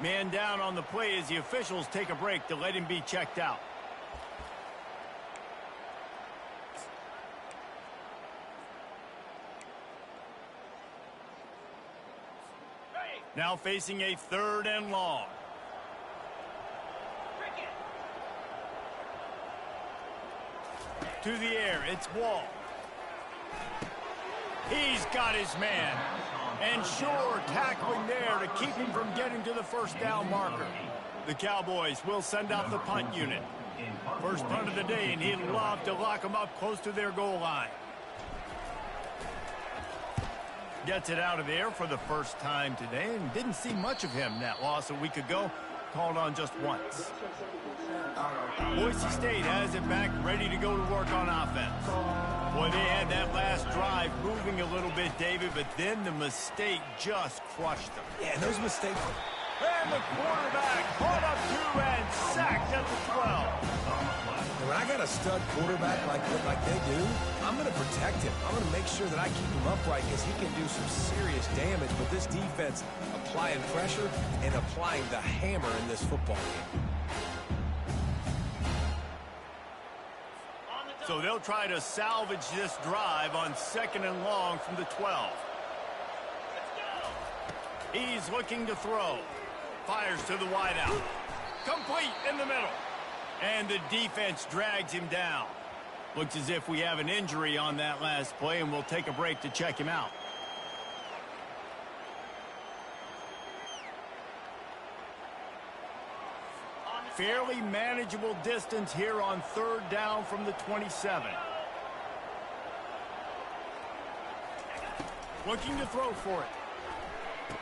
Man down on the play as the officials take a break to let him be checked out. Now facing a third and long. To the air, it's Wall. He's got his man. And sure, tackling there to keep him from getting to the first down marker. The Cowboys will send out the punt unit. First punt of the day, and he'd love to lock them up close to their goal line. Gets it out of there for the first time today, and didn't see much of him. That loss a week ago, called on just once. Boise State has it back, ready to go to work on offense. Boy, they had that last drive moving a little bit, David, but then the mistake just crushed them. Yeah, those mistakes. And the quarterback caught up to and sacked at the 12. When I got a stud quarterback like they do, I'm going to protect him. I'm going to make sure that I keep him upright because he can do some serious damage. But this defense applying pressure and applying the hammer in this football game. So they'll try to salvage this drive on 2nd and long from the 12. He's looking to throw. Fires to the wideout. Complete in the middle. And the defense drags him down. Looks as if we have an injury on that last play, and we'll take a break to check him out. Fairly manageable distance here on 3rd down from the 27. Looking to throw for it.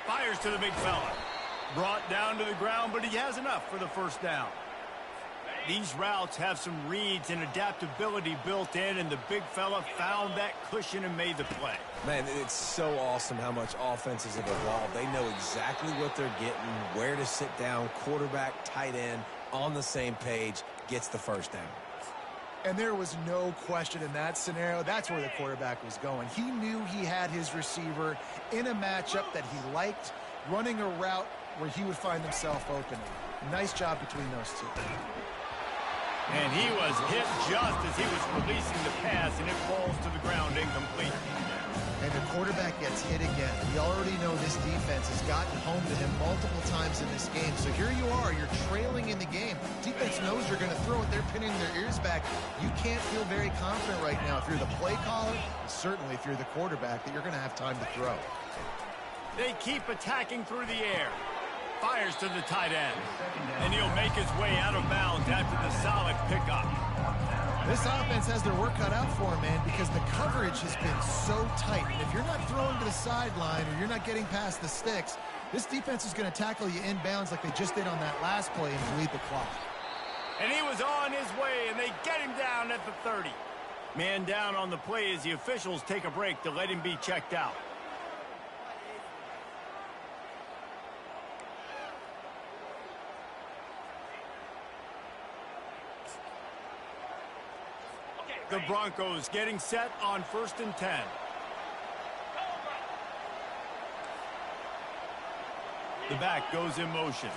Fires to the big fella. Brought down to the ground, but he has enough for the first down. These routes have some reads and adaptability built in, and the big fella found that cushion and made the play. Man, it's so awesome how much offenses have evolved. They know exactly what they're getting, where to sit down, quarterback, tight end, on the same page, gets the first down. And there was no question in that scenario. That's where the quarterback was going. He knew he had his receiver in a matchup that he liked, running a route where he would find himself open. Nice job between those two. And he was hit just as he was releasing the pass, and it falls to the ground incomplete. And the quarterback gets hit again. We already know this defense has gotten home to him multiple times in this game. So here you are, you're trailing in the game. Defense knows you're going to throw it. They're pinning their ears back. You can't feel very confident right now if you're the play caller, and certainly if you're the quarterback, that you're going to have time to throw. They keep attacking through the air. Fires to the tight end. And he'll make his way out of bounds after the solid pickup. This offense has their work cut out for them, man, because the coverage has been so tight. And if you're not throwing to the sideline or you're not getting past the sticks, this defense is going to tackle you inbounds like they just did on that last play and bleed the clock. And he was on his way, and they get him down at the 30. Man down on the play as the officials take a break to let him be checked out. The Broncos getting set on 1st and 10. The back goes in motion.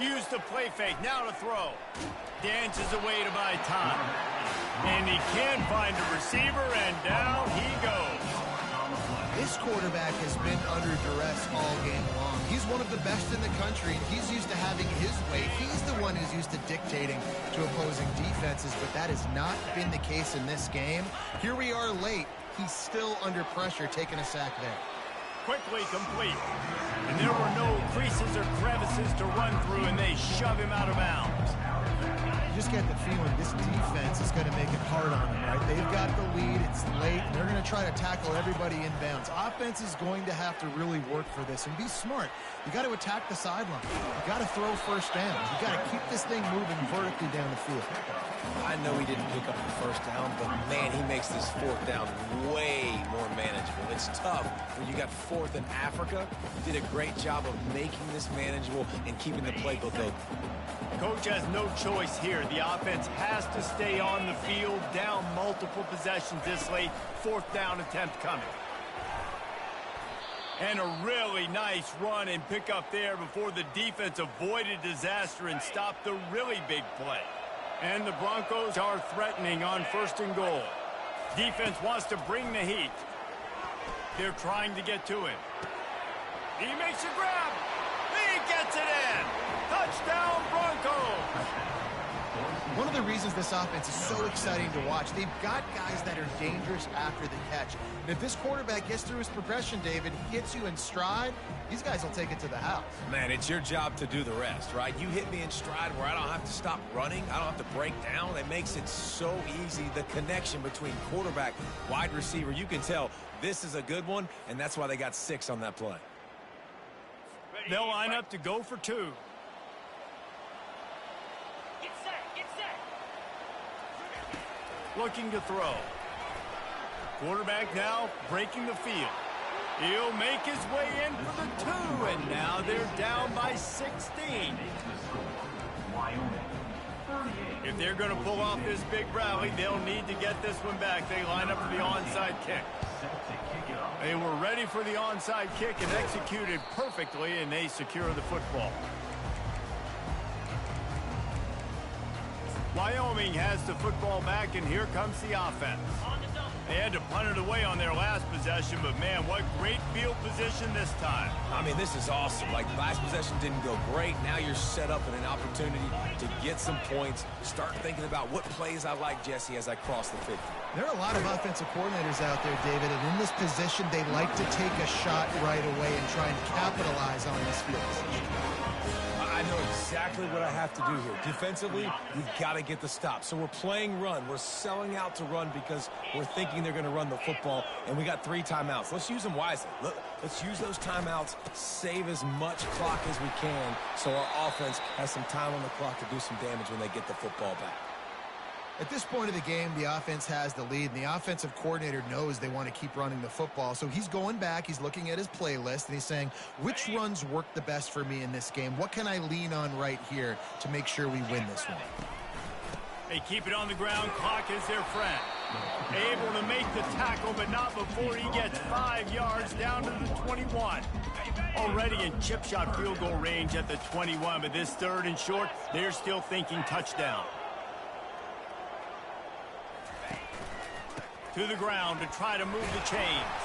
Used the play fake, now to throw. Dances away to buy time. And he can find a receiver, and down he goes. This quarterback has been under duress all game long. He's one of the best in the country, and he's used to having his way. He's the one who's used to dictating to opposing defenses, but that has not been the case in this game. Here we are late. He's still under pressure, taking a sack there. Quickly complete. And there were no creases or crevices to run through, and they shove him out of bounds. You just get the feeling this defense is going to make it hard on them, right? They've got the lead. It's late. They're going to try to tackle everybody inbounds. Offense is going to have to really work for this and be smart. You got to attack the sideline. You got to throw first down. You got to keep this thing moving vertically down the field. I know he didn't pick up the first down, but man, he makes this 4th down way more manageable. It's tough when you got 4th in Africa. He did a great job of making this manageable and keeping the playbook open. Coach has no choice here. The offense has to stay on the field, down multiple possessions this late. 4th down attempt coming. And a really nice run and pick up there before the defense avoided disaster and stopped the really big play. And the Broncos are threatening on 1st and goal. Defense wants to bring the heat. They're trying to get to him. He makes a grab. He gets it in. Touchdown, Broncos. One of the reasons this offense is so exciting to watch, they've got guys that are dangerous after the catch. And if this quarterback gets through his progression, David, hits you in stride, these guys will take it to the house. Man, it's your job to do the rest, right? You hit me in stride where I don't have to stop running. I don't have to break down. It makes it so easy. The connection between quarterback, wide receiver, you can tell this is a good one, and that's why they got 6 on that play. They'll line up to go for 2. Get set, get set. Looking to throw. Quarterback now breaking the field. He'll make his way in for the 2, and now they're down by 16. Wyoming, 38. If they're going to pull off this big rally, they'll need to get this one back. They line up for the onside kick. Set to kick it off. They were ready for the onside kick and executed perfectly, and they secure the football. Wyoming has the football back, and here comes the offense. They had to punt it away on their last possession, but man, what great field position this time. I mean, this is awesome. Like, last possession didn't go great. Now you're set up in an opportunity to get some points. Start thinking about what plays I like, Jesse, as I cross the 50. There are a lot of offensive coordinators out there, David, and in this position, they like to take a shot right away and try and capitalize on this field position. I know exactly what I have to do here. Defensively, we've got to get the stop. So we're playing run. We're selling out to run because we're thinking they're going to run the football, and we got 3 timeouts. Let's use them wisely. Look, let's use those timeouts, save as much clock as we can so our offense has some time on the clock to do some damage when they get the football back. At this point of the game, the offense has the lead, and the offensive coordinator knows they want to keep running the football. So he's going back, he's looking at his playlist, and he's saying, which runs work the best for me in this game? What can I lean on right here to make sure we win this one? They keep it on the ground. Clock is their friend. Able to make the tackle, but not before he gets 5 yards down to the 21. Already in chip shot field goal range at the 21, but this 3rd and short, they're still thinking touchdown. To the ground to try to move the chains.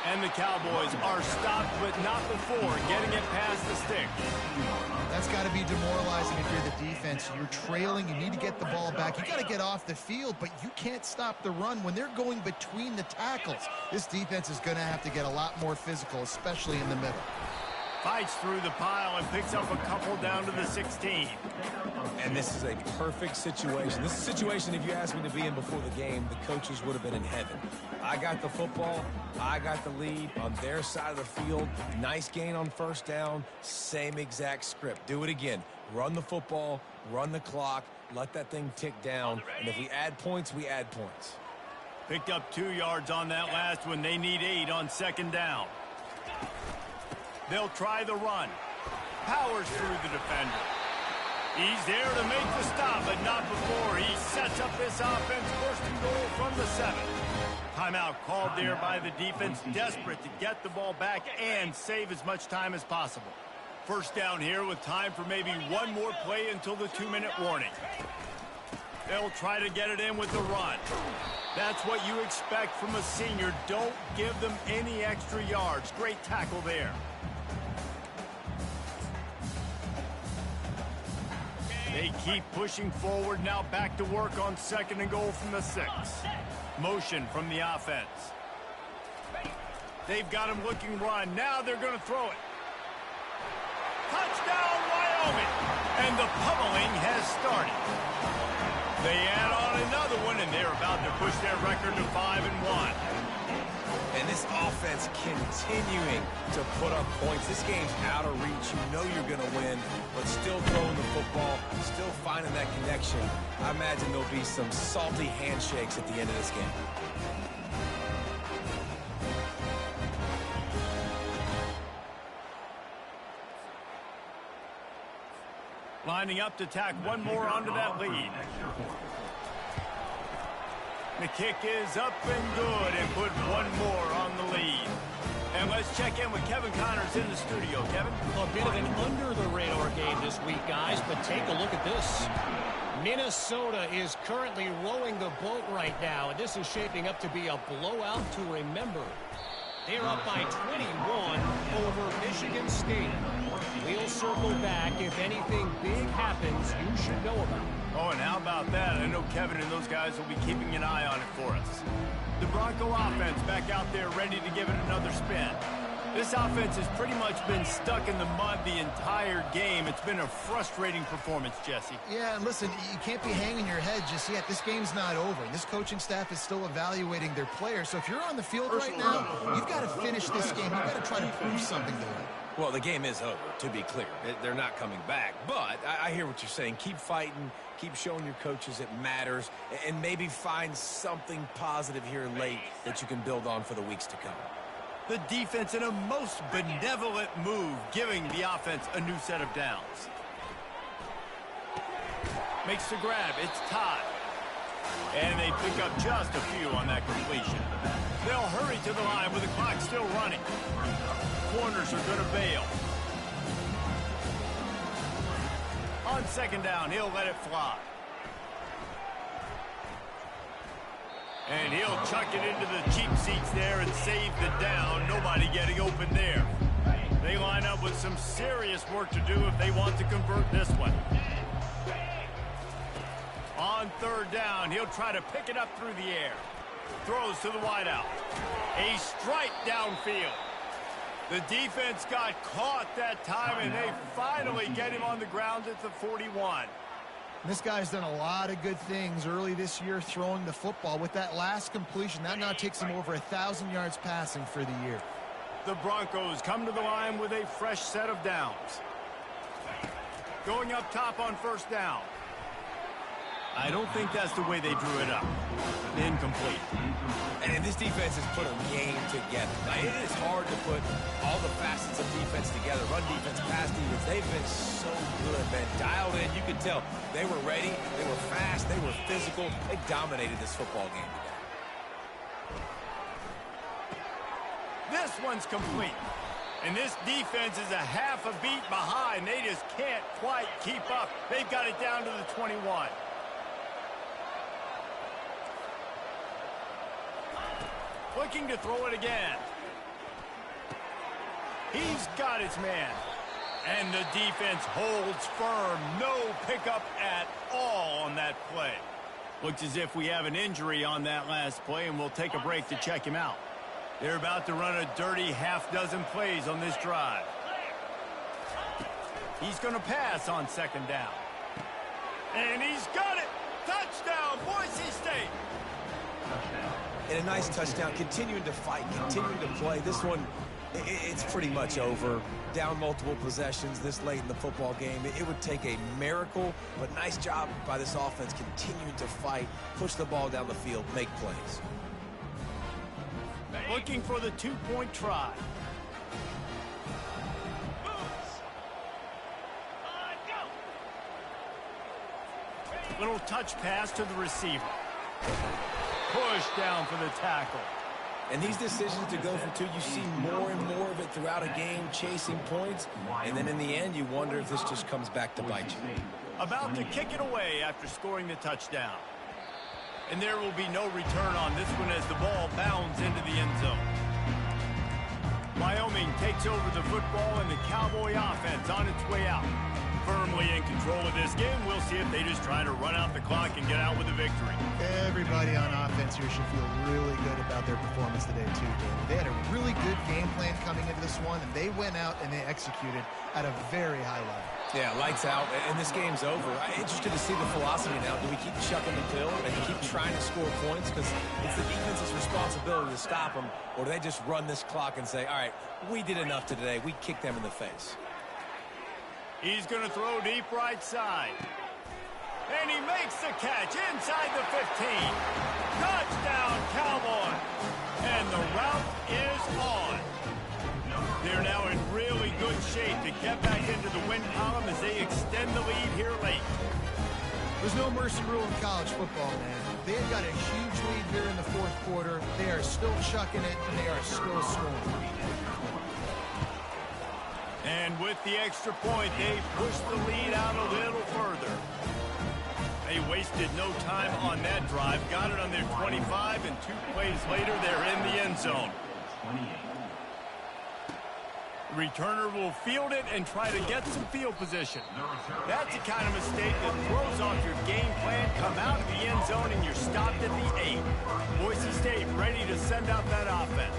And the Cowboys are stopped, but not before getting it past the stick. That's got to be demoralizing if you're the defense. You're trailing, you need to get the ball back. You got to get off the field, but you can't stop the run. When they're going between the tackles, this defense is going to have to get a lot more physical, especially in the middle. Fights through the pile and picks up a couple down to the 16. And this is a perfect situation. This is a situation, if you asked me to be in before the game, the coaches would have been in heaven. I got the football. I got the lead on their side of the field. Nice gain on 1st down. Same exact script. Do it again. Run the football, run the clock, let that thing tick down. And if we add points, we add points. Picked up 2 yards on that last one. They need 8 on 2nd down. They'll try the run. Powers through the defender. He's there to make the stop, but not before he sets up this offense. 1st and goal from the 7. Timeout called there by the defense, desperate to get the ball back and save as much time as possible. 1st down here with time for maybe one more play until the 2-minute warning. They'll try to get it in with the run. That's what you expect from a senior. Don't give them any extra yards. Great tackle there. They keep pushing forward, now back to work on 2nd and goal from the 6. Motion from the offense. They've got him looking run. Now they're going to throw it. Touchdown, Wyoming! And the pummeling has started. They add on another one, and they're about to push their record to 5-1. And this offense continuing to put up points. This game's out of reach. You know you're going to win, but still throwing the football, still finding that connection. I imagine there'll be some salty handshakes at the end of this game. Lining up to tack one more onto that lead. The kick is up and good and put one more on the lead. And let's check in with Kevin Connors in the studio. Kevin? A bit of an under-the-radar game this week, guys, but take a look at this. Minnesota is currently rowing the boat right now, and this is shaping up to be a blowout to remember. They're up by 21 over Michigan State. We'll circle back if anything big happens you should know about. Oh, and how about that? I know Kevin and those guys will be keeping an eye on it for us. The Bronco offense back out there ready to give it another spin. This offense has pretty much been stuck in the mud the entire game. It's been a frustrating performance, Jesse. Yeah, and listen, you can't be hanging your head just yet. This game's not over. This coaching staff is still evaluating their players. So if you're on the field right now, you've got to finish this game. You've got to try to prove something to them. Well, the game is over, to be clear. They're not coming back. But I hear what you're saying. Keep fighting. Keep showing your coaches it matters. And maybe find something positive here late that you can build on for the weeks to come. The defense in a most benevolent move, giving the offense a new set of downs. Makes the grab. It's tied. And they pick up just a few on that completion. They'll hurry to the line with the clock still running. Corners are going to bail. On second down, he'll let it fly. And he'll chuck it into the cheap seats there and save the down. Nobody getting open there. They line up with some serious work to do if they want to convert this one. On third down, he'll try to pick it up through the air. Throws to the wideout. A strike downfield. The defense got caught that time, and they finally get him on the ground at the 41. This guy's done a lot of good things early this year throwing the football. With that last completion, that now takes him over 1,000 yards passing for the year. The Broncos come to the line with a fresh set of downs. Going up top on first down. I don't think that's the way they drew it up. Incomplete. And this defense has put a game together. Now, it is hard to put all the facets of defense together. Run defense, pass defense. They've been so good, man. Dialed in. You could tell they were ready. They were fast. They were physical. They dominated this football game today. This one's complete. And this defense is a half a beat behind. They just can't quite keep up. They've got it down to the 21. Looking to throw it again. He's got his man. And the defense holds firm. No pickup at all on that play. Looks as if we have an injury on that last play, and we'll take a break to check him out. They're about to run a dirty half-dozen plays on this drive. He's going to pass on second down. And he's got it. Touchdown, Boise State. And a nice touchdown, continuing to fight, continuing to play. This one, it's pretty much over. Down multiple possessions this late in the football game. It would take a miracle, but nice job by this offense continuing to fight, push the ball down the field, make plays. Looking for the two-point try. Little touch pass to the receiver. Push down for the tackle. And these decisions to go for two, you see more and more of it throughout a game, chasing points. And then in the end, you wonder if this just comes back to bite you. About to kick it away after scoring the touchdown. And there will be no return on this one as the ball bounds into the end zone. Wyoming takes over the football and the Cowboy offense on its way out. Firmly in control of this game. We'll see if they just try to run out the clock and get out with a victory. Everybody on offense here should feel really good about their performance today, too, David. They had a really good game plan coming into this one, and they went out and they executed at a very high level. Yeah, lights out, and this game's over. I'm interested to see the philosophy now. Do we keep chucking the pill and keep trying to score points? Because it's the defense's responsibility to stop them, or do they just run this clock and say, all right, we did enough today. We kicked them in the face. He's going to throw deep right side. And he makes the catch inside the 15. Touchdown, Cowboy. And the route is on. They're now in really good shape to get back into the win column as they extend the lead here late. There's no mercy rule in college football, man. They've got a huge lead here in the fourth quarter. They are still chucking it, and they are still scoring. And with the extra point, they push the lead out a little further. They wasted no time on that drive. Got it on their 25, and 2 plays later, they're in the end zone. returner will field it and try to get some field position. That's the kind of mistake that throws off your game plan. Come out of the end zone and you're stopped at the 8. Boise State ready to send out that offense.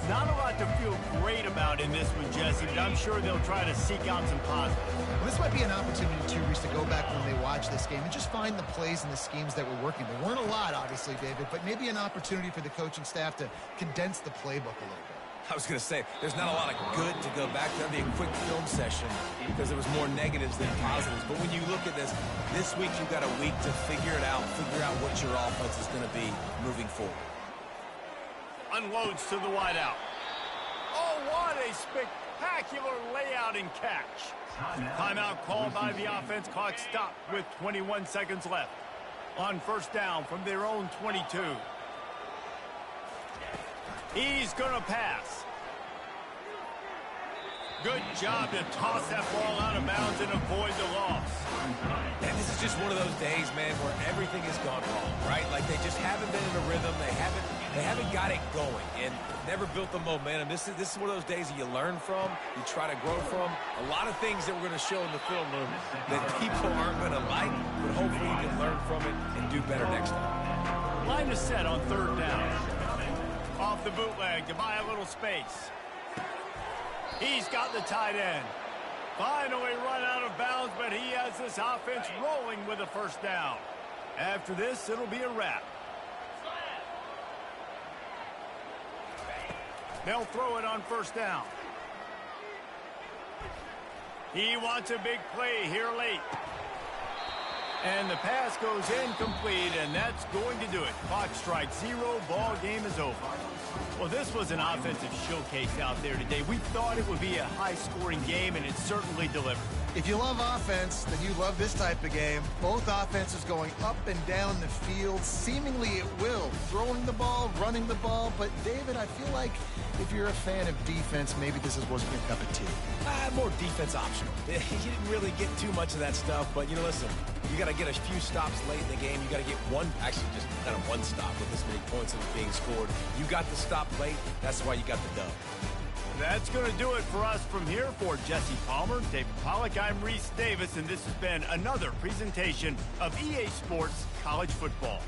Not a lot to feel great about in this one, Jesse, but I'm sure they'll try to seek out some positives. Well, this might be an opportunity, too, Reese, to go back when they watch this game and just find the plays and the schemes that were working. There weren't a lot, obviously, David, but maybe an opportunity for the coaching staff to condense the playbook a little bit. I was going to say, there's not a lot of good to go back to. That'd be a quick film session because there was more negatives than positives. But when you look at this week you've got a week to figure it out, figure out what your offense is going to be moving forward. Unloads to the wideout. Oh, what a spectacular layout and catch. Timeout called by the offense. Clock stopped with 21 seconds left. On first down from their own 22. He's going to pass. Good job to toss that ball out of bounds and avoid the loss. And this is just one of those days, man, where everything has gone wrong, right? Like they just haven't been in a rhythm. They haven't got it going and never built the momentum. This is one of those days that you learn from, you try to grow from. A lot of things that we're going to show in the film room that people aren't going to like, but hopefully you can learn from it and do better next time. Line is set on third down. Off the bootleg to buy a little space. He's got the tight end. Finally run out of bounds, but he has this offense rolling with a first down. After this, it'll be a wrap. They'll throw it on first down. He wants a big play here late. And the pass goes incomplete, and that's going to do it. Clock strikes 0. Ball game is over. Well, this was an offensive showcase out there today. We thought it would be a high-scoring game, and it certainly delivered. If you love offense, then you love this type of game. Both offenses going up and down the field, seemingly at will. Throwing the ball, running the ball. But, David, I feel like if you're a fan of defense, maybe this wasn't your cup of tea. More defense optional. You didn't really get too much of that stuff, but, listen, you got to get a few stops late in the game. You got to get just kind of one stop with this many points that was being scored. You got the stop late. That's why you got the dub. That's going to do it for us from here. For Jesse Palmer, David Pollack, I'm Reese Davis, and this has been another presentation of EA Sports College Football.